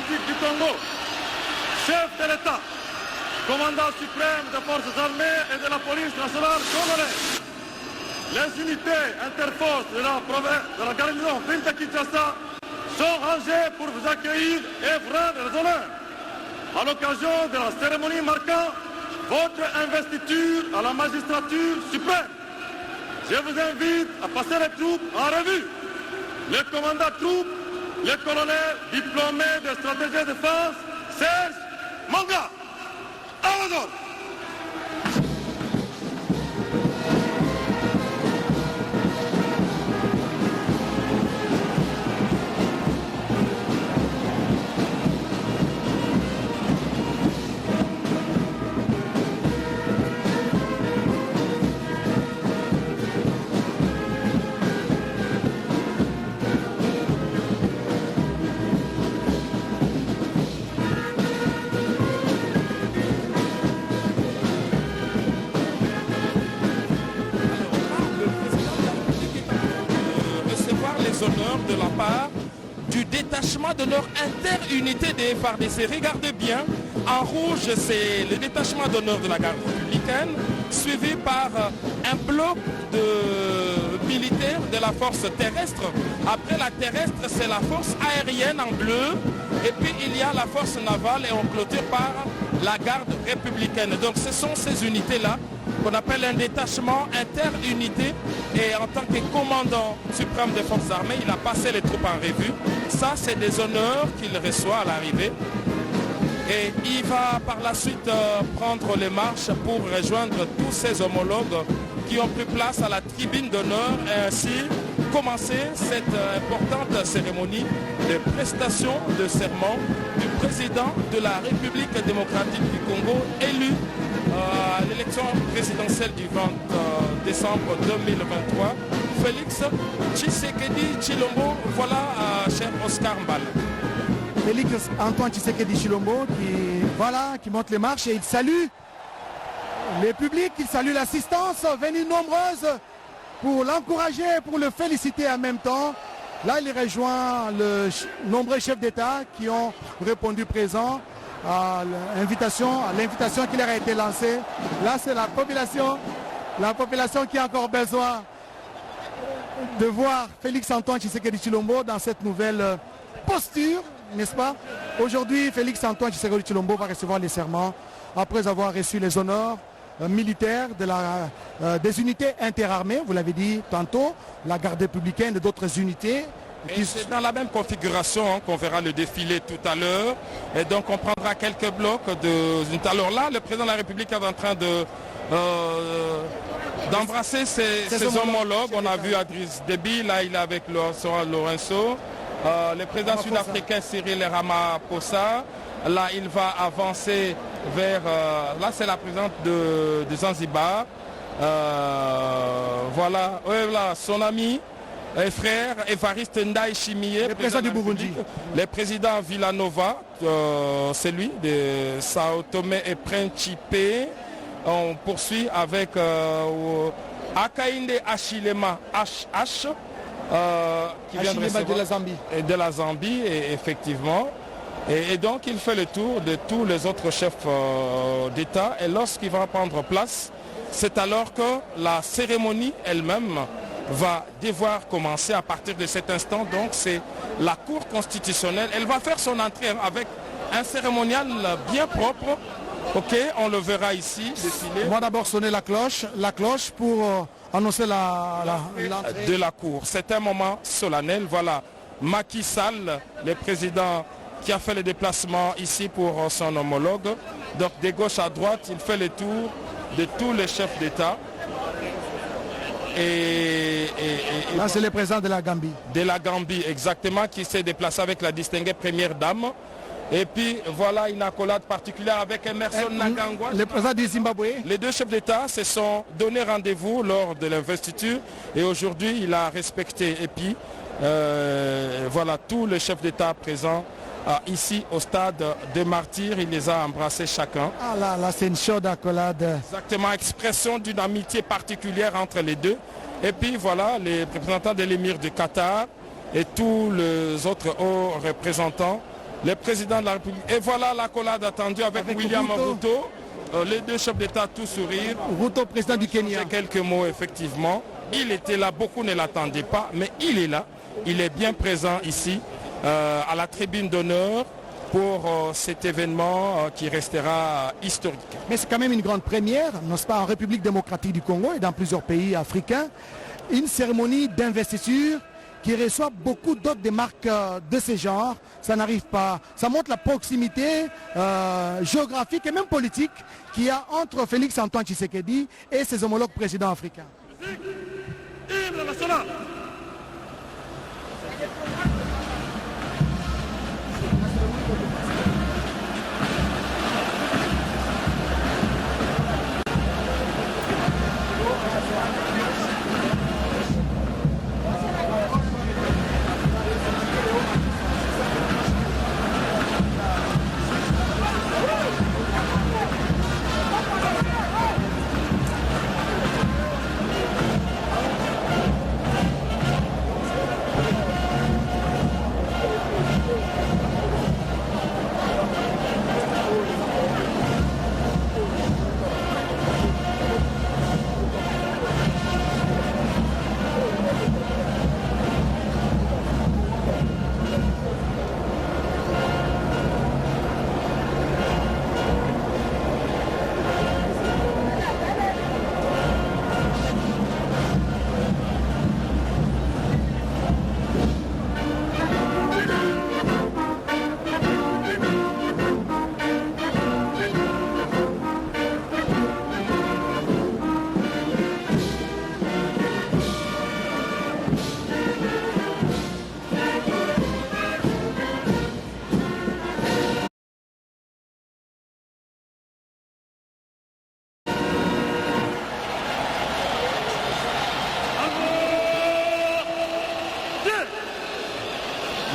du Congo, chef de l'État, commandant suprême des forces armées et de la police nationale congolaise. Les unités interforces de la garnison de Kinshasa sont rangées pour vous accueillir et vous rendre les honneurs. À l'occasion de la cérémonie marquant votre investiture à la magistrature suprême, je vous invite à passer les troupes en revue. Le commandant troupes, le colonel diplômé de stratégie de défense, Serge Manga. Amazon. Honneurs de la part du détachement d'honneur interunité des FARDC. Regardez bien, en rouge c'est le détachement d'honneur de la garde républicaine, suivi par un bloc de militaires de la force terrestre. Après la terrestre, c'est la force aérienne en bleu, et puis il y a la force navale et on clôture par la garde républicaine. Donc ce sont ces unités-là qu'on appelle un détachement interunité, et en tant que commandant suprême des forces armées, il a passé les troupes en revue. Ça, c'est des honneurs qu'il reçoit à l'arrivée. Et il va par la suite prendre les marches pour rejoindre tous ses homologues qui ont pris place à la tribune d'honneur et ainsi commencer cette importante cérémonie de prestation de serment du président de la République démocratique du Congo, élu à l'élection présidentielle du 20 décembre 2023, Félix Tshisekedi Tshilombo. Voilà, cher Oscar Mbala. Félix Antoine Tshisekedi Tshilombo qui monte les marches et il salue les publics, il salue l'assistance venue nombreuse pour l'encourager, pour le féliciter en même temps. Là, il rejoint le nombreux chefs d'État qui ont répondu présent à l'invitation qui leur a été lancée. Là, c'est la population qui a encore besoin de voir Félix-Antoine Tshisekedi Tshilombo dans cette nouvelle posture, n'est-ce pas? Aujourd'hui, Félix-Antoine Tshisekedi Tshilombo va recevoir les serments après avoir reçu les honneurs militaires des unités interarmées, vous l'avez dit tantôt, la garde républicaine et d'autres unités. Et c'est dans la même configuration qu'on verra le défilé tout à l'heure. Et donc on prendra quelques blocs de... Alors là, le président de la République est en train d'embrasser ses homologues. On a vu Adriss Déby, là il est avec Lourenço. Le président sud-africain Cyril Ramaphosa. Là il va avancer vers... là c'est la présidente de Zanzibar. Voilà, son ami et frère Évariste Ndayishimiye, le président du Burundi. Le président Villanova, c'est lui, de Sao Tomé et Principe. On poursuit avec Hakainde Hichilema HH, qui vient de la Zambie. De la Zambie, et effectivement. Et donc il fait le tour de tous les autres chefs d'État. Et lorsqu'il va prendre place, c'est alors que la cérémonie elle-même va devoir commencer à partir de cet instant. Donc c'est la Cour constitutionnelle. Elle va faire son entrée avec un cérémonial bien propre. Ok, on le verra ici défiler. On va d'abord sonner la cloche pour annoncer l'entrée de la Cour. C'est un moment solennel. Voilà, Macky Sall, le président qui a fait le déplacement ici pour son homologue. Donc de gauche à droite, il fait le tour de tous les chefs d'État. Là, c'est le président de la Gambie. De la Gambie, exactement, qui s'est déplacé avec la distinguée première dame. Et puis, voilà une accolade particulière avec Emerson Mnangagwa. Le président du Zimbabwe. Les deux chefs d'État se sont donné rendez-vous lors de l'investiture. Et aujourd'hui, il a respecté. Et puis, voilà, tous les chefs d'État présents ici au stade de Martyrs, il les a embrassés chacun. Ah là, c'est une chaude accolade. Exactement, expression d'une amitié particulière entre les deux. Et puis voilà, les représentants de l'émir du Qatar et tous les autres hauts représentants, les présidents de la République. Et voilà l'accolade attendue avec William Ruto, les deux chefs d'État tout sourire. Ruto, président du Kenya. Quelques mots, effectivement. Il était là, beaucoup ne l'attendaient pas, mais il est là. Il est bien présent ici. À la tribune d'honneur pour cet événement qui restera historique. Mais c'est quand même une grande première, n'est-ce pas, en République démocratique du Congo et dans plusieurs pays africains, une cérémonie d'investiture qui reçoit beaucoup d'autres des marques de ce genre. Ça n'arrive pas. Ça montre la proximité géographique et même politique qu'il y a entre Félix-Antoine Tshisekedi et ses homologues présidents africains.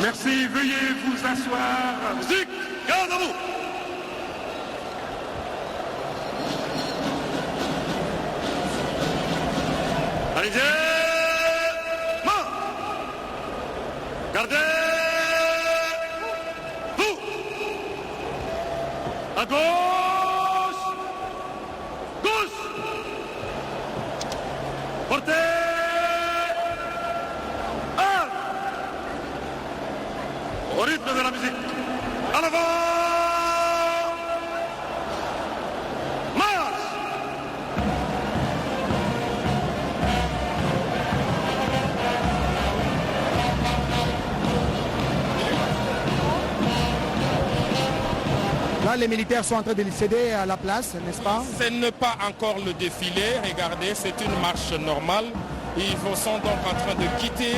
Merci, veuillez vous asseoir. Musique, garde à vous. Allez-y, main. Gardez. Vous. À gauche. Gauche. Portez. de la musique. En avant! Marche! Là, les militaires sont en train de céder à la place, n'est-ce pas? Ce n'est pas encore le défilé, regardez, c'est une marche normale. Ils sont donc en train de quitter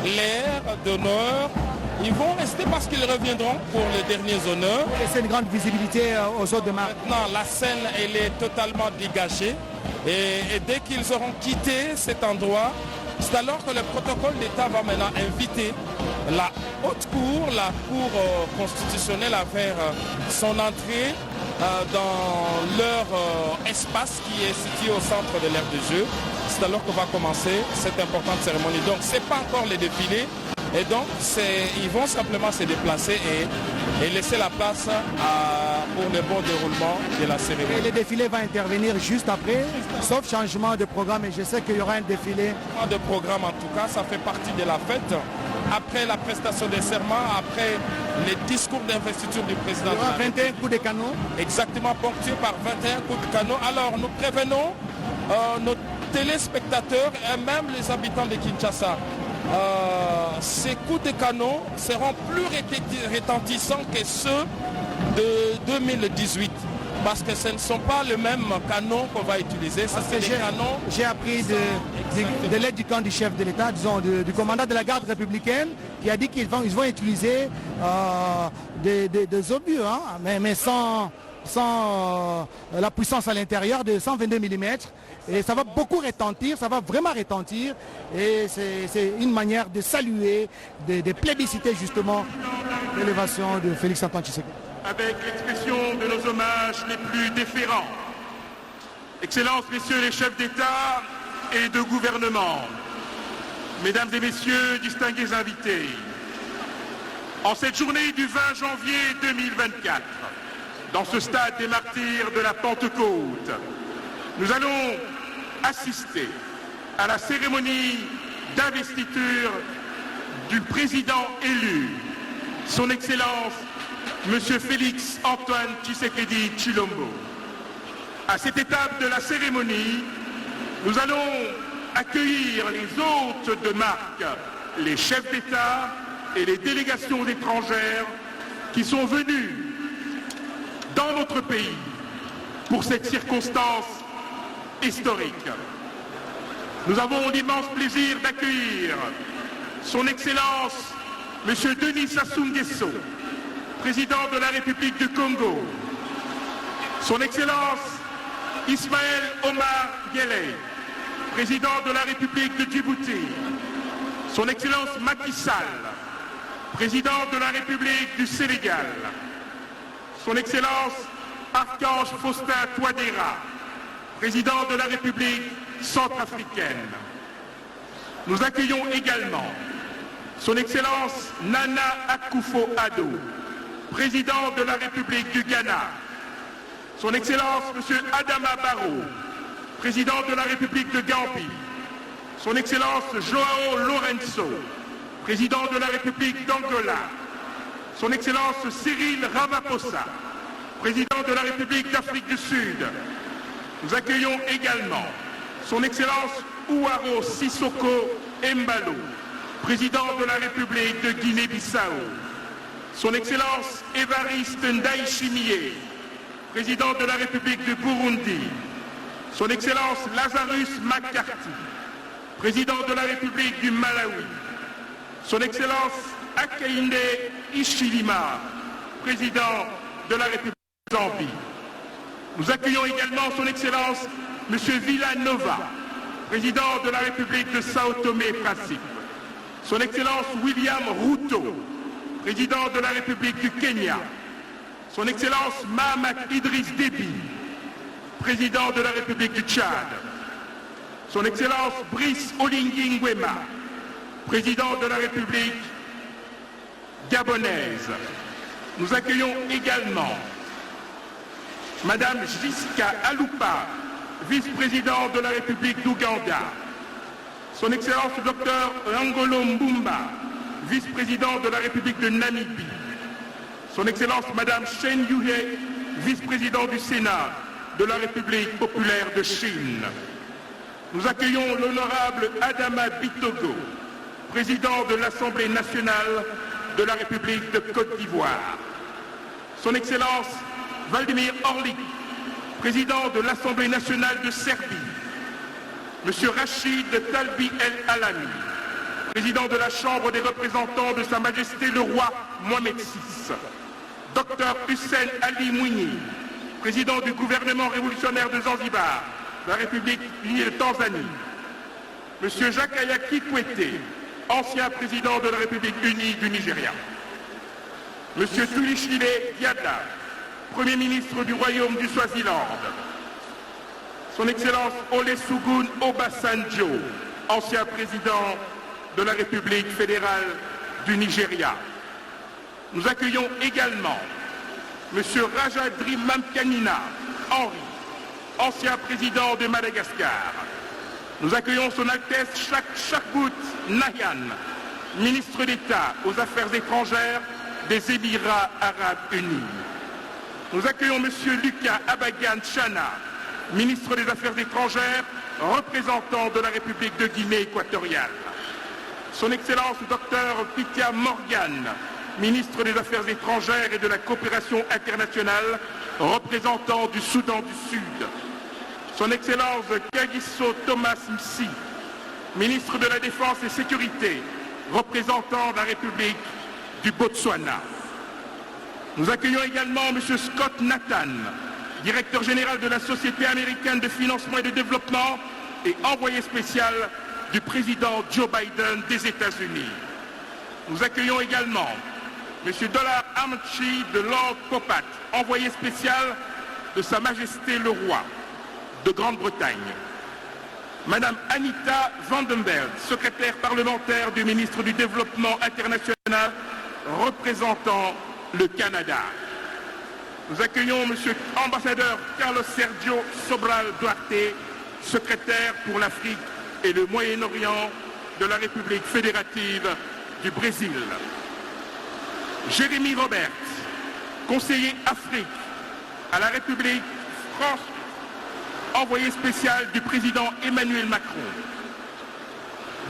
l'air d'honneur. Ils vont rester parce qu'ils reviendront pour les derniers honneurs. Et c'est une grande visibilité aux autres de marche. Maintenant, la scène, elle est totalement dégagée. Et dès qu'ils auront quitté cet endroit, c'est alors que le protocole d'État va maintenant inviter la haute cour, la cour constitutionnelle à faire son entrée dans leur espace qui est situé au centre de l'aire de jeu. C'est alors que va commencer cette importante cérémonie. Donc ce n'est pas encore le défilé. Et donc ils vont simplement se déplacer et laisser la place pour le bon déroulement de la cérémonie. Et le défilé va intervenir juste après, sauf changement de programme. Et je sais qu'il y aura un défilé. De programme en tout cas, ça fait partie de la fête. Après la prestation des serments, après les discours d'investiture du président. Il y aura 21 coups de canon. Exactement, ponctués par 21 coups de canon. Alors nous prévenons nos téléspectateurs et même les habitants de Kinshasa. Ces coups de canon seront plus retentissants que ceux de 2018 parce que ce ne sont pas les mêmes canons qu'on va utiliser. Ça, c'est des canons. J'ai appris de l'aide du camp du chef de l'État, disons du commandant de la garde républicaine, qui a dit qu'ils vont utiliser des obus, hein, mais sans la puissance à l'intérieur de 122 mm. Et ça va beaucoup retentir, ça va vraiment retentir. Et c'est une manière de saluer, de plébisciter justement l'élévation de Félix Antoine Tshisekedi. Avec l'expression de nos hommages les plus déférents. Excellences, messieurs les chefs d'État et de gouvernement, mesdames et messieurs, distingués invités, en cette journée du 20 janvier 2024, dans ce stade des martyrs de la Pentecôte, nous allons assister à la cérémonie d'investiture du président élu, son Excellence, Monsieur Félix Antoine Tshisekedi Tshilombo. À cette étape de la cérémonie, nous allons accueillir les hôtes de marque, les chefs d'État et les délégations étrangères qui sont venus dans notre pays pour cette circonstance historique. Nous avons l'immense plaisir d'accueillir son Excellence Monsieur Denis Sassou Nguesso, président de la République du Congo, son Excellence Ismaël Omar Guelleh, président de la République de Djibouti, son Excellence Macky Sall, président de la République du Sénégal, son Excellence Archange Faustin Touadéra, président de la République centrafricaine. Nous accueillons également son Excellence Nana Akufo-Addo, président de la République du Ghana, son Excellence M. Adama Barrow, président de la République de Gambie, son Excellence Joao Lourenço, président de la République d'Angola, son Excellence Cyril Ramaphosa, président de la République d'Afrique du Sud. Nous accueillons également son Excellence Ouaro Sissoko Embalo, président de la République de Guinée-Bissau, son Excellence Évariste Ndayishimiye, président de la République du Burundi, son Excellence Lazarus McCarthy, président de la République du Malawi, son Excellence Hakainde Hichilema, président de la République de Zambie. Nous accueillons également son Excellence M. Villanova, président de la République de Sao Tomé et Principe, son Excellence William Ruto, président de la République du Kenya, son Excellence Mahamat Idriss Déby, président de la République du Tchad, son Excellence Brice Oligui Nguema, président de la République gabonaise. Nous accueillons également Madame Jiska Alupa, vice-présidente de la République d'Ouganda, son Excellence Dr Ngolo Mbumba, vice-président de la République de Namibie, Son Excellence Madame Chen Yuhe, vice-présidente du Sénat de la République populaire de Chine. Nous accueillons l'honorable Adama Bitogo, président de l'Assemblée nationale de la République de Côte d'Ivoire. Son Excellence Vladimir Orlik, président de l'Assemblée nationale de Serbie. Monsieur Rachid Talbi El Alami, président de la Chambre des représentants de Sa Majesté le Roi Mohamed VI. Dr Hussein Ali Mwinyi, président du gouvernement révolutionnaire de Zanzibar, la République unie de Tanzanie. Monsieur Jakaya Kikwete, ancien président de la République unie du Nigeria. Monsieur Tulishile Diada, Premier ministre du Royaume du Swaziland. Son Excellence Olusegun Obasanjo, ancien président de la République fédérale du Nigeria. Nous accueillons également Monsieur Rajadri Mamkanina Henri, ancien président de Madagascar. Nous accueillons Son Altesse Chakbout Nahyan, ministre d'État aux Affaires étrangères des Émirats arabes unis. Nous accueillons Monsieur Lucas Abagan Chana, ministre des Affaires étrangères, représentant de la République de Guinée équatoriale. Son Excellence Dr Pitia Morgan, ministre des Affaires étrangères et de la coopération internationale, représentant du Soudan du Sud. Son Excellence Kagiso Thomas Msi, ministre de la Défense et Sécurité, représentant de la République du Botswana. Nous accueillons également M. Scott Nathan, directeur général de la Société américaine de financement et de développement et envoyé spécial du président Joe Biden des États-Unis. Nous accueillons également M. Dollar Amchi de Lord Popat, envoyé spécial de Sa Majesté le Roi de Grande-Bretagne. Madame Anita Vandenberg, secrétaire parlementaire du ministre du Développement international, représentant le Canada. Nous accueillons M. ambassadeur Carlos Sergio Sobral Duarte, secrétaire pour l'Afrique et le Moyen-Orient de la République fédérative du Brésil. Jérémy Robert, conseiller Afrique à la République France, envoyé spécial du président Emmanuel Macron.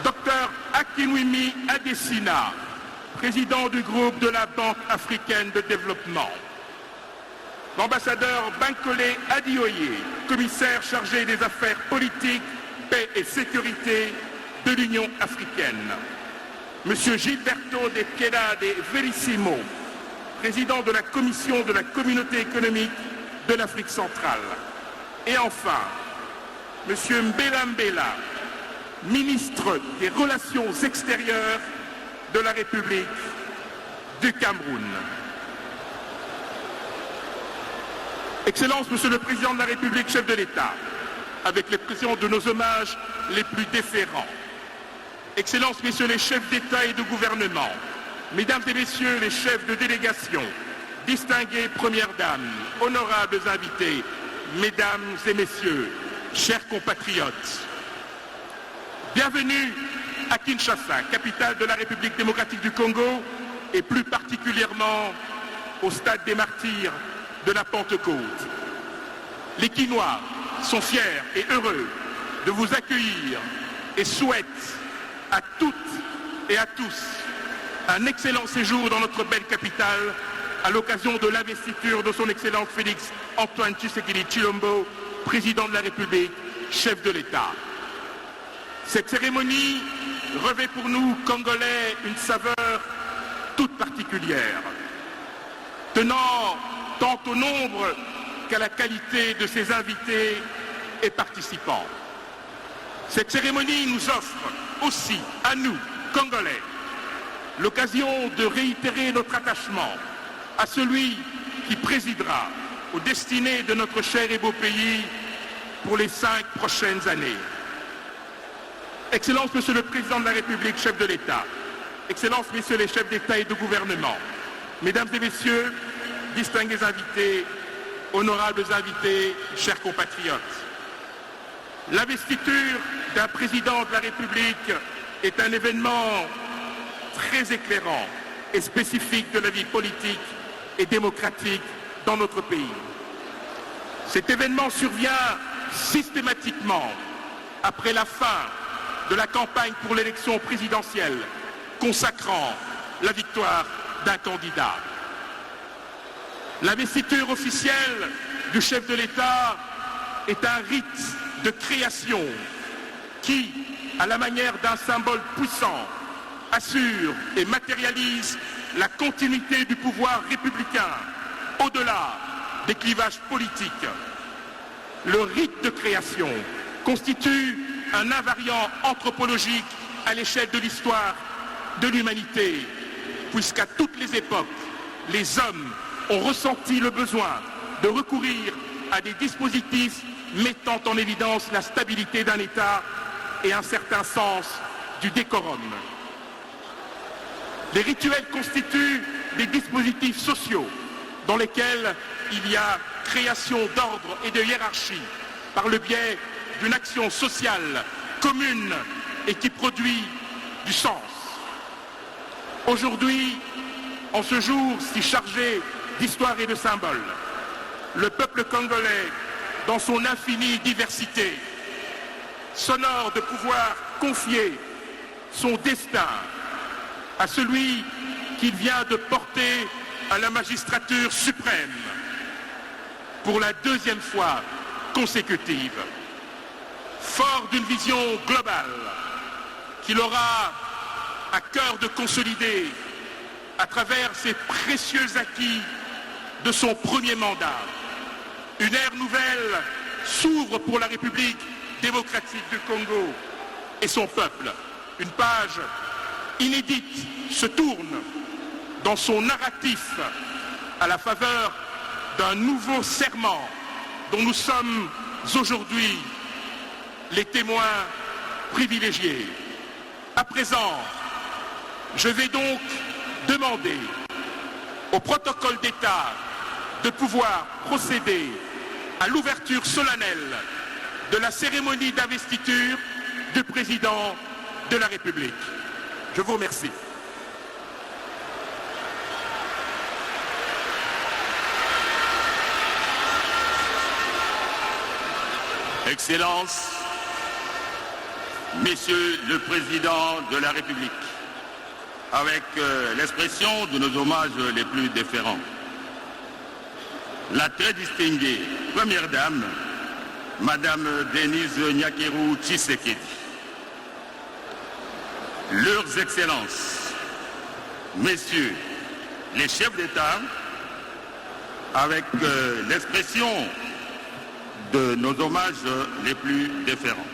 Dr Akinwumi Adesina, président du groupe de la Banque africaine de développement. L'ambassadeur Bankole Adioye, commissaire chargé des affaires politiques, paix et sécurité de l'Union africaine. Monsieur Gilberto de Queda de Verissimo, président de la Commission de la Communauté économique de l'Afrique centrale. Et enfin, Monsieur Mbela Mbela, ministre des Relations extérieures de la République du Cameroun. Excellences, Monsieur le Président de la République, chef de l'État, avec l'expression de nos hommages les plus déférents. Excellences, Messieurs les chefs d'État et de gouvernement, Mesdames et Messieurs les chefs de délégation, distinguées Premières Dames, honorables invités, Mesdames et Messieurs, chers compatriotes, bienvenue à Kinshasa, capitale de la République démocratique du Congo, et plus particulièrement au stade des martyrs de la Pentecôte. Les Quinois sont fiers et heureux de vous accueillir et souhaitent à toutes et à tous un excellent séjour dans notre belle capitale à l'occasion de l'investiture de son Excellence Félix Antoine Tshisekedi Tshilombo, président de la République, chef de l'État. Cette cérémonie revêt pour nous, Congolais, une saveur toute particulière, tenant tant au nombre qu'à la qualité de ses invités et participants. Cette cérémonie nous offre aussi, à nous, Congolais, l'occasion de réitérer notre attachement à celui qui présidera aux destinées de notre cher et beau pays pour les 5 prochaines années. Excellences, Monsieur le Président de la République, chef de l'État, Excellences, Messieurs les chefs d'État et de gouvernement, Mesdames et Messieurs, distingués invités, honorables invités, chers compatriotes, l'investiture d'un président de la République est un événement très éclairant et spécifique de la vie politique et démocratique dans notre pays. Cet événement survient systématiquement après la fin de la campagne pour l'élection présidentielle consacrant la victoire d'un candidat. L'investiture officielle du chef de l'État est un rite de création qui, à la manière d'un symbole puissant, assure et matérialise la continuité du pouvoir républicain au-delà des clivages politiques. Le rite de création constitue un invariant anthropologique à l'échelle de l'histoire de l'humanité, puisqu'à toutes les époques, les hommes ont ressenti le besoin de recourir à des dispositifs mettant en évidence la stabilité d'un État et un certain sens du décorum. Les rituels constituent des dispositifs sociaux dans lesquels il y a création d'ordre et de hiérarchie par le biais d'une action sociale commune et qui produit du sens. Aujourd'hui, en ce jour si chargé d'histoire et de symboles, le peuple congolais, dans son infinie diversité, s'honore de pouvoir confier son destin à celui qu'il vient de porter à la magistrature suprême pour la deuxième fois consécutive. Fort d'une vision globale qu'il aura à cœur de consolider à travers ces précieux acquis de son premier mandat. Une ère nouvelle s'ouvre pour la République démocratique du Congo et son peuple. Une page inédite se tourne dans son narratif à la faveur d'un nouveau serment dont nous sommes aujourd'hui les témoins privilégiés. À présent, je vais donc demander au protocole d'État de pouvoir procéder à l'ouverture solennelle de la cérémonie d'investiture du président de la République. Je vous remercie. Excellences, Messieurs le Président de la République, avec l'expression de nos hommages les plus déférents, la très distinguée Première Dame, Madame Denise Nyakeru Tshisekedi, Leurs Excellences, Messieurs les chefs d'État, avec l'expression de nos hommages les plus déférents,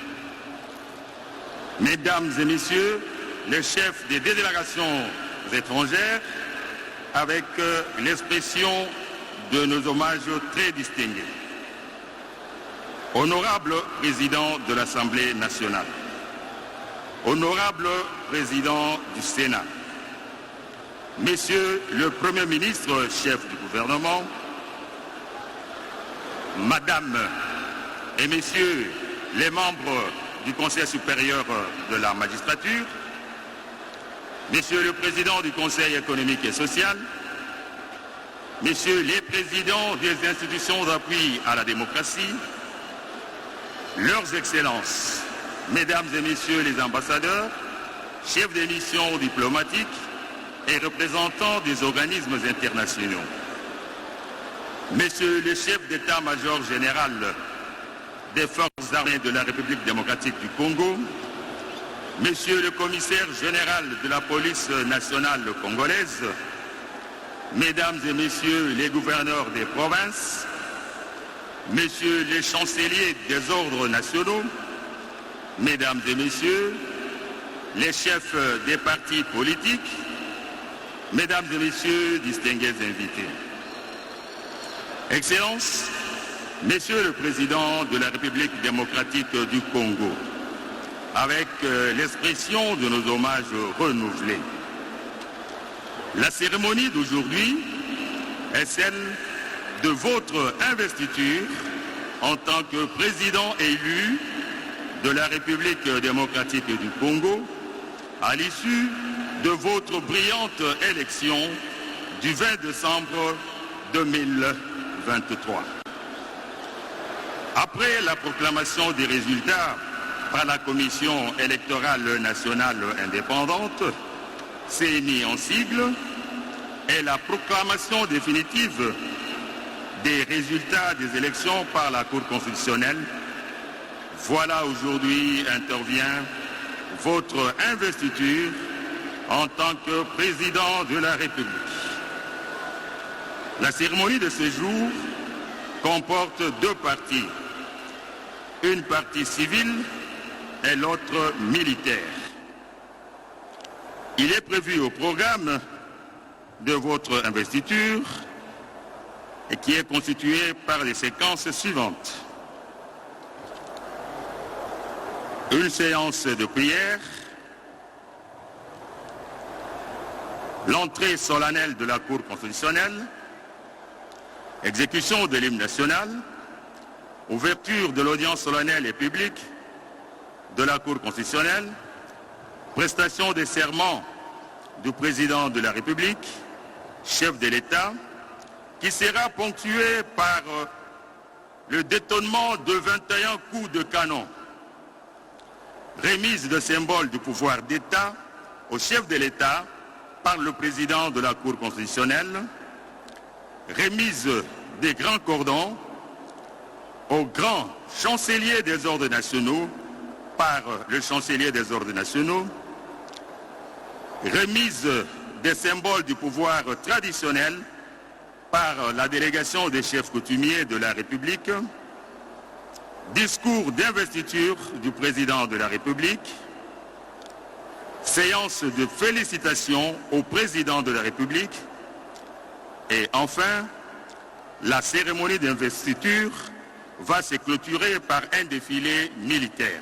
Mesdames et Messieurs les chefs des délégations étrangères, avec l'expression de nos hommages très distingués, Honorable Président de l'Assemblée nationale, Honorable Président du Sénat, Messieurs le Premier ministre, chef du gouvernement, Madame et Messieurs les membres du Conseil supérieur de la magistrature, Messieurs le Président du Conseil économique et social, Messieurs les Présidents des institutions d'appui à la démocratie, Leurs Excellences, Mesdames et Messieurs les ambassadeurs, chefs des missions diplomatiques et représentants des organismes internationaux, Messieurs les chefs d'état-major général des forces armées de la République démocratique du Congo, Monsieur le commissaire général de la police nationale congolaise, Mesdames et Messieurs les gouverneurs des provinces, Messieurs les chanceliers des ordres nationaux, Mesdames et Messieurs les chefs des partis politiques, Mesdames et Messieurs distingués invités. Excellences, Messieurs le Président de la République démocratique du Congo, avec l'expression de nos hommages renouvelés, la cérémonie d'aujourd'hui est celle de votre investiture en tant que président élu de la République démocratique du Congo à l'issue de votre brillante élection du 20 décembre 2023. Après la proclamation des résultats par la Commission électorale nationale indépendante, CENI en sigle, et la proclamation définitive des résultats des élections par la Cour constitutionnelle, voilà aujourd'hui intervient votre investiture en tant que président de la République. La cérémonie de ce jour comporte deux parties, une partie civile et l'autre militaire. Il est prévu au programme de votre investiture et qui est constitué par les séquences suivantes. Une séance de prière, l'entrée solennelle de la Cour constitutionnelle, exécution de l'hymne national, ouverture de l'audience solennelle et publique de la Cour constitutionnelle, prestation des serments du président de la République, chef de l'État, qui sera ponctué par le détonnement de 21 coups de canon. Remise de symboles du pouvoir d'État au chef de l'État par le président de la Cour constitutionnelle, remise des grands cordons au grand chancelier des ordres nationaux par le chancelier des ordres nationaux, remise des symboles du pouvoir traditionnel par la délégation des chefs coutumiers de la République, discours d'investiture du président de la République, séance de félicitations au président de la République et enfin, la cérémonie d'investiture va se clôturer par un défilé militaire.